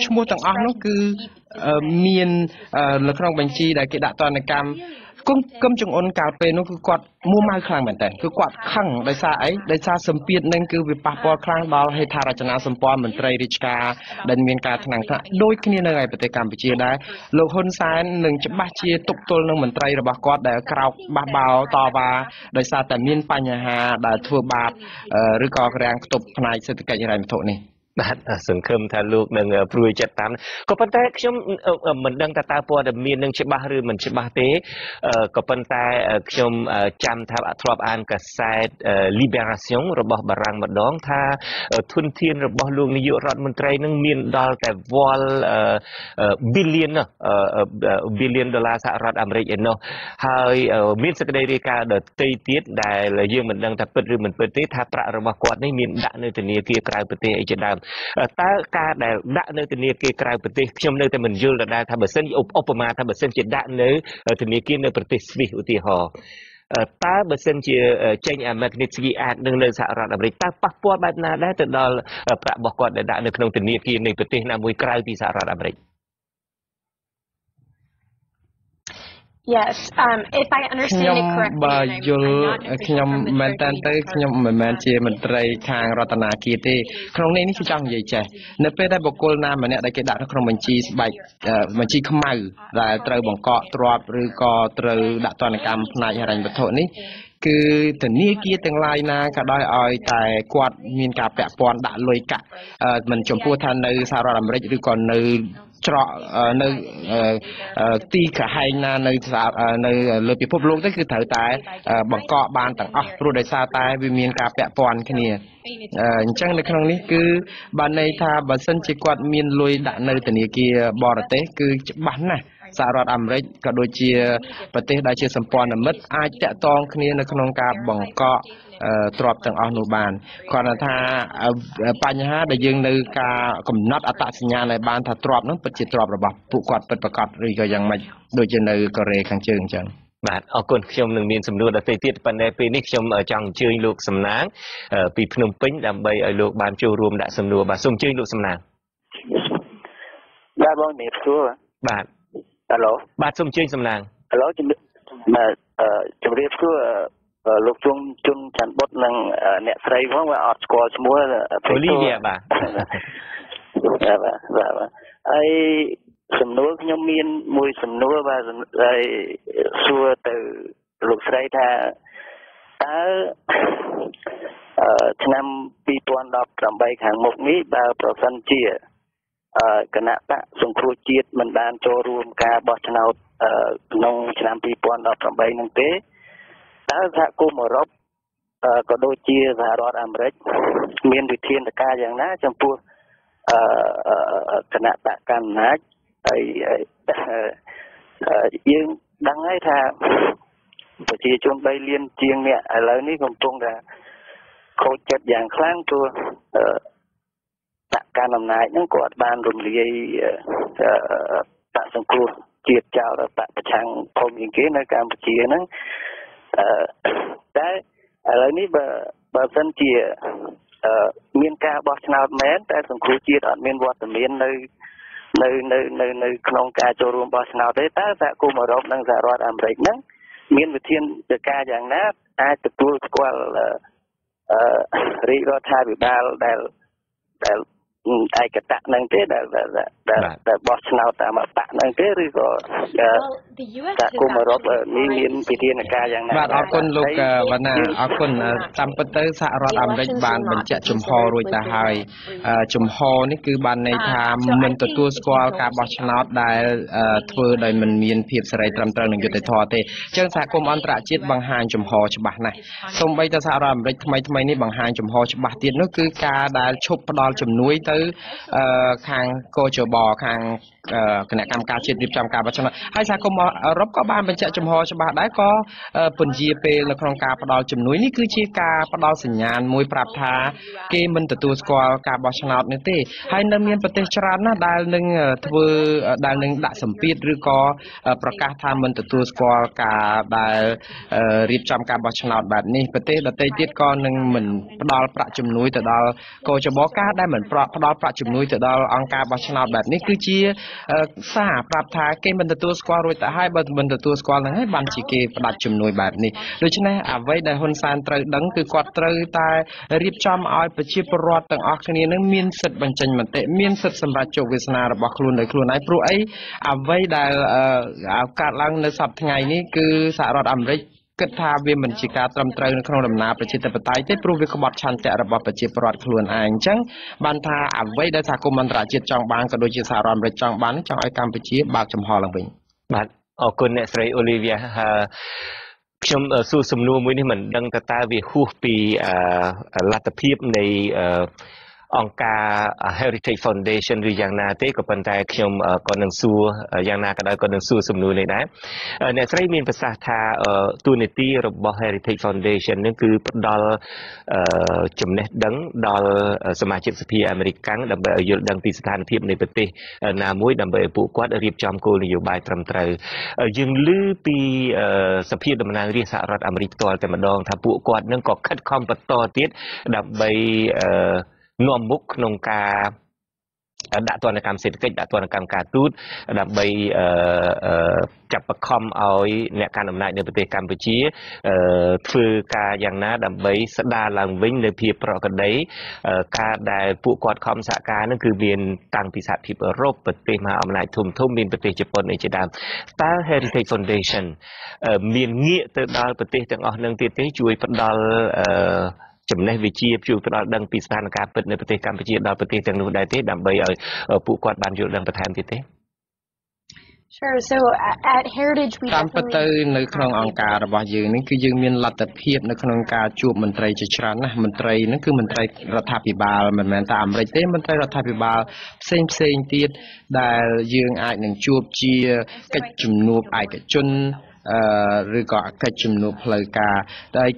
ឈ្មោះទាំងអស់នោះគឺមាននៅក្នុងបញ្ជីដែលគេដាក់ទណ្ឌកម្មគឹមចង្អុនកាលពេលនោះគឺគាត់មួម៉ៅខ្លាំងមែនតើគឺគាត់ខឹងដោយសារអីដោយសារសម្ពាធនឹងគឺវាប៉ះពាល់ខ្លាំងដល់ហេដ្ឋារចនាសម្ព័ន្ធមន្ត្រីរាជការដែលមានការថ្នាក់ថ្នាក់ដូចគ្នានៅឯប្រទេសកម្ពុជាដែរលោកហ៊ុនសែននឹងច្បាស់ជាទប់ទល់នឹងមន្ត្រីរបស់គាត់ដែលក្រោកបះបោតវ៉ាដោយសារតែមានបញ្ហាដែលធ្វើបាបឬក៏រាំងខ្ទប់ផ្នែកសេដ្ឋកិច្ចហិរញ្ញវត្ថុនេះបាទសង្ឃឹមថាលោកនឹងព្រួយចិត្តតាមក៏ប៉ុន្តែខ្ញុំមិនដឹងថាតើព័ត៌មាននឹងច្បាស់ឬមិនច្បាស់ទេក៏ប៉ុន្តែខ្ញុំចាំថាធ្លាប់អានកាសែត Libération របស់បារាំងម្ដងថាធនធានរបស់លោកនាយករដ្ឋមន្ត្រីនឹងមានដល់តែវល់billion $ដុល្លារសហរដ្ឋអាមេរិកឯនោះហើយមានសេចក្តីរាយការណ៍ដទៃទៀតដែលយើងមិនដឹងថាពិតឬមិនពិតទេថាប្រាក់របស់គាត់នេះមានដាក់នៅធនាគារក្រៅប្រទេសអីជាដើមតើការដែលដាក់នៅធនាគារក្រៅប្រទេសខ្ញុំនៅតែមិនយល់ដដែលថាបើសិនឧបមាថាបើសិនជាដាក់នៅធនាគារនៅប្រទេសស្វីសឧទាហរណ៍តើបើសិនជាចេញអា Magnitsky Act នឹងនៅសហរដ្ឋអាមេរិកតើប៉ះពាល់បែបណាដែរទៅដល់ប្រាក់របស់គាត់ដែលដាក់នៅក្នុងធនាគារនៃប្រទេសណាមួយក្រៅពីសហរដ្ឋអាមេរិកYes, if I understand it correctly, បើយល់ខ្ញុំមែនតើទៅខ្ញុំមិនមែនជាមន្ត្រីខាងរដ្ឋាភិបាលទេក្នុងនេះខ្ញុំចង់និយាយចេះនៅពេលដែលបុគ្គលណាម្នាក់ដែលគេដាក់នៅក្នុងបញ្ជីស្បែកបញ្ជីខ្មៅដែលត្រូវបង្កក់ទ្រព្យឬក៏ត្រូវដាក់ទណ្ឌកម្មផ្នែកហិរញ្ញវត្ថុនេះគឺធនាគារទាំងឡាយណាក៏ដោយឲ្យតែគាត់មានការពាក់ព័ន្ធដាក់លុយកាក់មិនចំពោះថានៅសហរដ្ឋអាមេរិកឬក៏នៅច្រកនៅទីក្រហែងណានៅលើពិភពលោកទៅគឺត្រូវតែបង្កក់បានទាំងអស់ព្រោះដោយសារតែវាមានការពាក់ព័ន្ធគ្នាអញ្ចឹងនៅក្នុងនេះគឺបានន័យថាបើសិនជាគាត់មានលុយដាក់នៅធនាគារបរទេសគឺច្បាស់ណាស់សហរដ្ឋអាមេរិកក៏ដូចជាប្រទេសដែលជាសម្ព័ន្ធមិត្តអាចតាក់ទងគ្នានៅក្នុងការបង្កក់ទ្រព្យទាំងអស់នោះបានគាត់ថាបញ្ហាដែលយើងនៅការកំណត់អត្តសញ្ញាណឲ្យបានថាទ្រព្យនោះពិតជាទ្រព្យរបស់ពួកគាត់ពិតប្រាកដឬក៏យ៉ាងម៉េចដូចជានៅកូរ៉េខាងជើងអញ្ចឹងបាទអរគុណខ្ញុំនឹងមានសំណួរដទៃទៀតប៉ុន្តែពេលនេះខ្ញុំចង់អញ្ជើញលោកសំណាងពីភ្នំពេញដើម្បីឲ្យលោកបានចូលរួមដាក់សំណួរបាទសូមអញ្ជើញលោកសំណាងបាទបងមានសួរបាទហៅឡូបាទសូមអញ្ជើញសំណាងហៅឡូជំរាបសួរលោកជុំជុនច័ន្ទបុត្រនិងអ្នកស្រីផងវាអត់ស្គាល់ឈ្មោះអូលីវីបាទហើយសំណួរខ្ញុំមានមួយសំណួរបាទហើយសួរទៅលោកស្រីថាតើឆ្នាំ2018ខាងមុខនេះបើប្រសិនជាគណៈបកសង្គ្រោះជាតិមិនបានចូលរួមការបោះឆ្នោតក្នុងឆ្នាំ2018នោះទេតើសហគមន៍អឺរ៉ុបក៏ដូចជាសហរដ្ឋអាមេរិកមានវិធានការយ៉ាងណាចំពោះគណៈបកកណ្ដាលអំណាចហើយយើងដឹងហើយថាប្រជាជន3លានជាងអ្នកឥឡូវនេះកំពុងតែខូចចិត្តយ៉ាងខ្លាំងព្រោះបកកណ្ដាលអំណាចហ្នឹងគាត់បានរំលាយបកសង្គ្រោះជាតិចោលបកប្រឆាំងធំជាងគេនៅកម្ពុជាហ្នឹងតែឥឡូវនេះបើសិនជាមានការបោះឆ្នោតមែនតែសង្គ្រោះជាតិអត់មានវត្តមាននៅក្នុងការចូលរួមបោះឆ្នោតទេតើសហគមន៍អឺរ៉ុបនិងសហរដ្ឋអាមេរិកហ្នឹងមានវិធានការយ៉ាងណាអាចទទួលស្គាល់រាជរដ្ឋាភិបាលដែលឯកតៈនឹងទេដែលបោះឆ្នោតតាមបកនឹងទេឬក៏សហគមន៍អឺរ៉ុបនេះមានវិធានការយ៉ាងណាបាទអរគុណលោកវណ្ណាអរគុណតាមពិតទៅសហរដ្ឋអាមេរិកបានបញ្ជាក់ជំហររួចទៅហើយជំហរនេះគឺបានន័យថាមិនទទួលស្គាល់ការបោះឆ្នោតដែលធ្វើដោយមិនមានភាពសេរីត្រឹមត្រូវនិងយុត្តិធម៌ទេអញ្ចឹងសហគមន៍អន្តរជាតិបង្ហាញជំហរច្បាស់ណាស់សូម្បីតែសហរដ្ឋអាមេរិកថ្មីនេះបង្ហាញជំហរច្បាស់ទៀតនោះគឺការដែលឈប់ផ្ដល់ជំនួយទៅខាងកោជបខាង គណៈកម្មការជាតិរៀបចំការបោះឆ្នោតហើយសហគមន៍អឺរ៉ុបក៏បានបញ្ជាក់ចំហច្បាស់ដែរក៏ពន្យាពេលនៅក្នុងការផ្ដល់ជំនួយនេះគឺជាការផ្ដល់សញ្ញាណមួយប្រាប់ថាគេមិនទទួលស្គាល់ការបោះឆ្នោតនេះទេហើយនៅមានប្រទេសច្រើនណាស់ដែលនឹងដាក់សម្ពាធឬក៏ប្រកាសថាមិនទទួលស្គាល់ការដែលរៀបចំការបោះឆ្នោតបែបនេះប្រទេសដទៃទៀតក៏នឹងមិនផ្ដល់ប្រាក់ជំនួយទៅដល់កោចបការដែលមិនផ្ដល់ប្រាក់ជំនួយទៅដល់អង្គការបោះឆ្នោតបែបនេះគឺជាសារប្រាប់ថាគេមិនទទួលស្គាល់រួចទៅហើយបើមិនទទួលស្គាល់ហ្នឹងហើយបានជាគេផ្ដាច់ជំនួយបែបនេះដូច្នេះអ្វីដែលហ៊ុនសែនត្រូវដឹងគឺគាត់ត្រូវតែរៀបចំឲ្យប្រជាពលរដ្ឋទាំងអស់គ្នានឹងមានសិទ្ធិបញ្ចេញមតិមានសិទ្ធិសម្រាប់ជោគវាសនារបស់ខ្លួនដោយខ្លួនឯងព្រោះអីអ្វីដែលកើតឡើងនៅសប្តាហ៍ថ្ងៃនេះគឺសហរដ្ឋអាមេរិកគិតថាវាមិនជាការត្រឹមត្រូវនៅក្នុងដំណើរប្រជាធិបតេយ្យទេព្រោះវាក្បត់ឆន្ទៈរបស់ប្រជាពលរដ្ឋខ្លួនឯងអញ្ចឹងបានថាអ្វីដែលសហគមន៍អន្តរជាតិចង់បានក៏ដូចជាសហរដ្ឋអាមេរិកចង់បានចង់ឲ្យកម្ពុជាបើកចំហឡើងវិញបាទអរគុណអ្នកស្រីអូលីវីយ៉ាខ្ញុំសួរសំណួរមួយនេះមិនដឹងតើវាហួសពីលទ្ធភាពនៃអង្គការ Heritage Foundation ឬយ៉ាងណាទេក៏ប៉ុន្តែខ្ញុំក៏នឹងសួរយ៉ាងណាក៏ដោយក៏នឹងសួរសំណួរនេះដែរអ្នកស្រីមានប្រសាសន៍ថាទូនីតិរបស់ Heritage Foundation នឹងគឺផ្ដល់ចំណេះដឹងដល់សមាជិកសភាអាមេរិកដើម្បីឲ្យយល់ដឹងពីស្ថានភាពនៃប្រទេសណាមួយដើម្បីឲ្យពួកគាត់រៀបចំគោលនយោបាយត្រឹមត្រូវយើងឮពីសភាតំណាងរាស្ត្រសហរដ្ឋអាមេរិកផ្ទាល់តែម្ដងថាពួកគាត់នឹងក៏ខិតខំបន្តទៀតដើម្បីនាំមុខក្នុងការដាក់ទណ្ឌកម្មសេដ្ឋកិច្ចដាក់ទណ្ឌកម្មការទូតដើម្បីចាប់បង្ខំឲ្យអ្នកកាន់អំណាចនៅប្រទេសកម្ពុជាធ្វើការយ៉ាងណាដើម្បីស្ដារឡើងវិញនៅភាពប្រក្រតីការដែលពួកគាត់ខំសហការនឹងគឺមានតាំងពីសហភាពអឺរ៉ុបប្រទេសមហាអំណាចធំមានប្រទេសជប៉ុនឯជាដើមតើ Heritage Foundation មានងាកទៅដល់ប្រទេសទាំងអស់នឹងទៀតទេជួយផ្ដល់ចំណេះវិជ្ជាជួយផ្ដល់ដឹងពីស្ថានភាពពិតនៅប្រទេសកម្ពុជាដល់ប្រទេសទាំងនោះដែរទេដើម្បីឲ្យពួកគាត់បានយល់ដឹងបន្ថែមទៀតទេ Sure. So at Heritage we តាមពិតទៅនៅក្នុងអង្គការរបស់យើងនេះគឺយើងមានលទ្ធភាពនៅក្នុងការជួបមន្ត្រីជាច្រើនណាស់មន្ត្រីហ្នឹងគឺមន្ត្រីរដ្ឋាភិបាលមិនមែនតែអាមេរិកទេមន្ត្រីរដ្ឋាភិបាលផ្សេងទៀតដែលយើងអាចនឹងជួបជាកិច្ចជំនួបឯកជនឬក៏កិច្ចជំនួបផ្លូវការដែល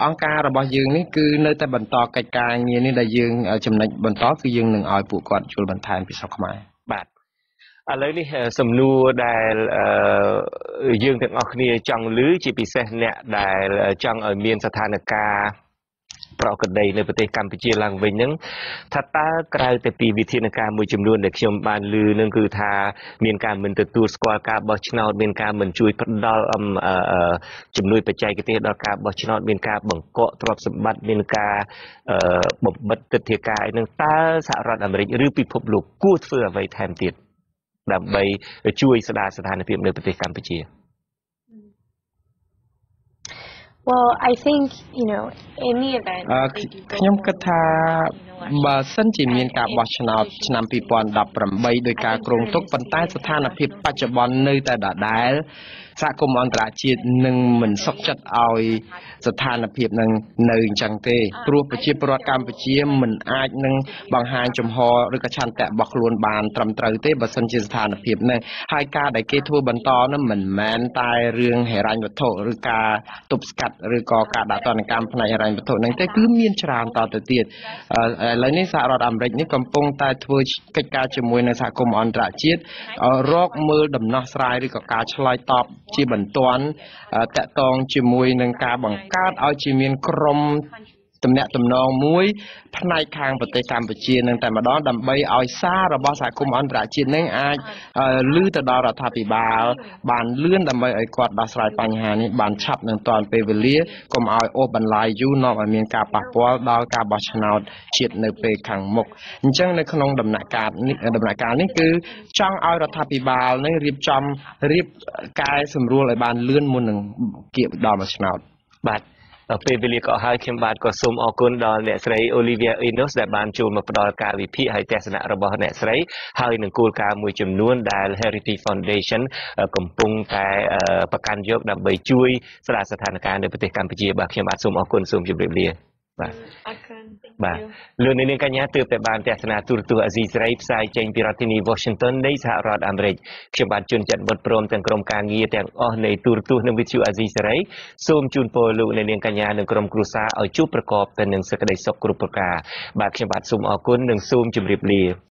អង្គការរបស់យើងនេះគឺនៅតែបន្តកិច្ចការងារនេះដែលយើងចំណុចបន្តគឺយើងនឹងឲ្យពួកគាត់ជួយបន្ថែមពីស្រុកខ្មែរបាទឥឡូវនេះសំណួរដែលយើងទាំងអស់គ្នាចង់ឮជាពិសេសអ្នកដែលចង់ឲ្យមានស្ថានភាពប្រក្រតីនៅប្រទេសកម្ពុជាឡើងវិញហ្នឹងថាតើក្រៅតែពីវិធានការមួយចំនួនដែលខ្ញុំបានឮនឹងគឺថាមានការមិនទទួលស្គាល់ការបោះឆ្នោតមានការមិនជួយផ្ដល់ជំនួយបច្ចេកទេសដល់ការបោះឆ្នោតមានការបង្កកទ្រព្យសម្បត្តិមានការបំបិទទិដ្ឋាការហ្នឹងតើសហរដ្ឋអាមេរិកឬពិភពលោកគួរធ្វើអ្វីថែមទៀតដើម្បីជួយស្ដារស្ថានភាពនៅប្រទេសកម្ពុជា Well, I think, in the event ខ្ញុំគិតថាបើសិនជាមានការបោះឆ្នោតឆ្នាំ2018ដោយការគ្រោងទុកប៉ុន្តែស្ថានភាពបច្ចុប្បន្ននៅតែដដែលសហគមន៍អន្តរជាតិនឹងមិនសុខចិត្តឲ្យស្ថានភាពនឹងនៅអញ្ចឹងទេព្រោះប្រជាពលរដ្ឋកម្ពុជាមិនអាចនឹងបង្ហាញចំហឬក៏ឆន្ទៈរបស់ខ្លួនបានត្រឹមត្រូវទេបើសិនជាស្ថានភាពនេះហើយការដែលគេធ្វើបន្តនោះមិនមែនតែរឿងហិរញ្ញវត្ថុឬការទប់ស្កាត់ឬក៏ការដាក់ទណ្ឌកម្មផ្នែកហិរញ្ញវត្ថុហ្នឹងទេគឺមានច្រើនតទៅទៀតឥឡូវនេះសហរដ្ឋអាមេរិកនេះកំពុងតែធ្វើកិច្ចការជាមួយនឹងសហគមន៍អន្តរជាតិរកមើលដំណោះស្រាយឬក៏ការឆ្លើយតបជាបន្ទាន់តាក់ទងជាមួយនឹងការបង្កើតឲ្យជាមានក្រុមទំនាក់ទំនងមួយផ្នែកខាងប្រទេសកម្ពុជានឹងតែម្ដងដើម្បីឲ្យសាររបស់សហគមន៍អន្តរជាតិនឹងអាចឮទៅដល់រដ្ឋាភិបាលបានលឿនដើម្បីឲ្យគាត់ដោះស្រាយបញ្ហានេះបានឆាប់នឹងទាន់ពេលវេលាកុំឲ្យអូសបន្លាយយូរនាំឲ្យមានការប៉ះពាល់ដល់ការបោះឆ្នោតជាតិនៅពេលខាងមុខអញ្ចឹងនៅក្នុងដំណាក់កាលនេះគឺចង់ឲ្យរដ្ឋាភិបាលនឹងរៀបកែសម្រួលឲ្យបានលឿនមុននឹងគៀកដល់មួយឆ្នោតបាទពេលវេលាក៏ហើយខ្ញុំបាទក៏សូមអរគុណដល់អ្នកស្រី Olivia Enos ដែលបានចូលមកផ្ដល់ការវិភាគហើយទស្សនៈរបស់អ្នកស្រីហើយនឹងគោលការណ៍មួយចំនួនដែល Heritage Foundation កំពុងតែប្រកាន់យកដើម្បីជួយស្ដារស្ថានភាពនៅប្រទេសកម្ពុជាបាទខ្ញុំបាទសូមអរគុណសូមជម្រាបលាបាទអរគុណ បាទលោកនាងកញ្ញាទើបតែបានទស្សនាទូរទស្សន៍អាស៊ីសេរីផ្សាយចេញពីរដ្ឋធានី Washington នៃសហរដ្ឋអាមេរិកខ្ញុំបាទជួនច័ន្ទបុត្រព្រមទាំងក្រុមការងារទាំងអស់នៃទូរទស្សន៍និងវិទ្យុអាស៊ីសេរីសូមជូនពរលោកនាងកញ្ញានិងក្រុមគ្រួសារឲ្យជួបប្រកបតែនឹងសេចក្តីសុខគ្រប់ប្រការបាទខ្ញុំបាទសូមអរគុណនិងសូមជម្រាបលា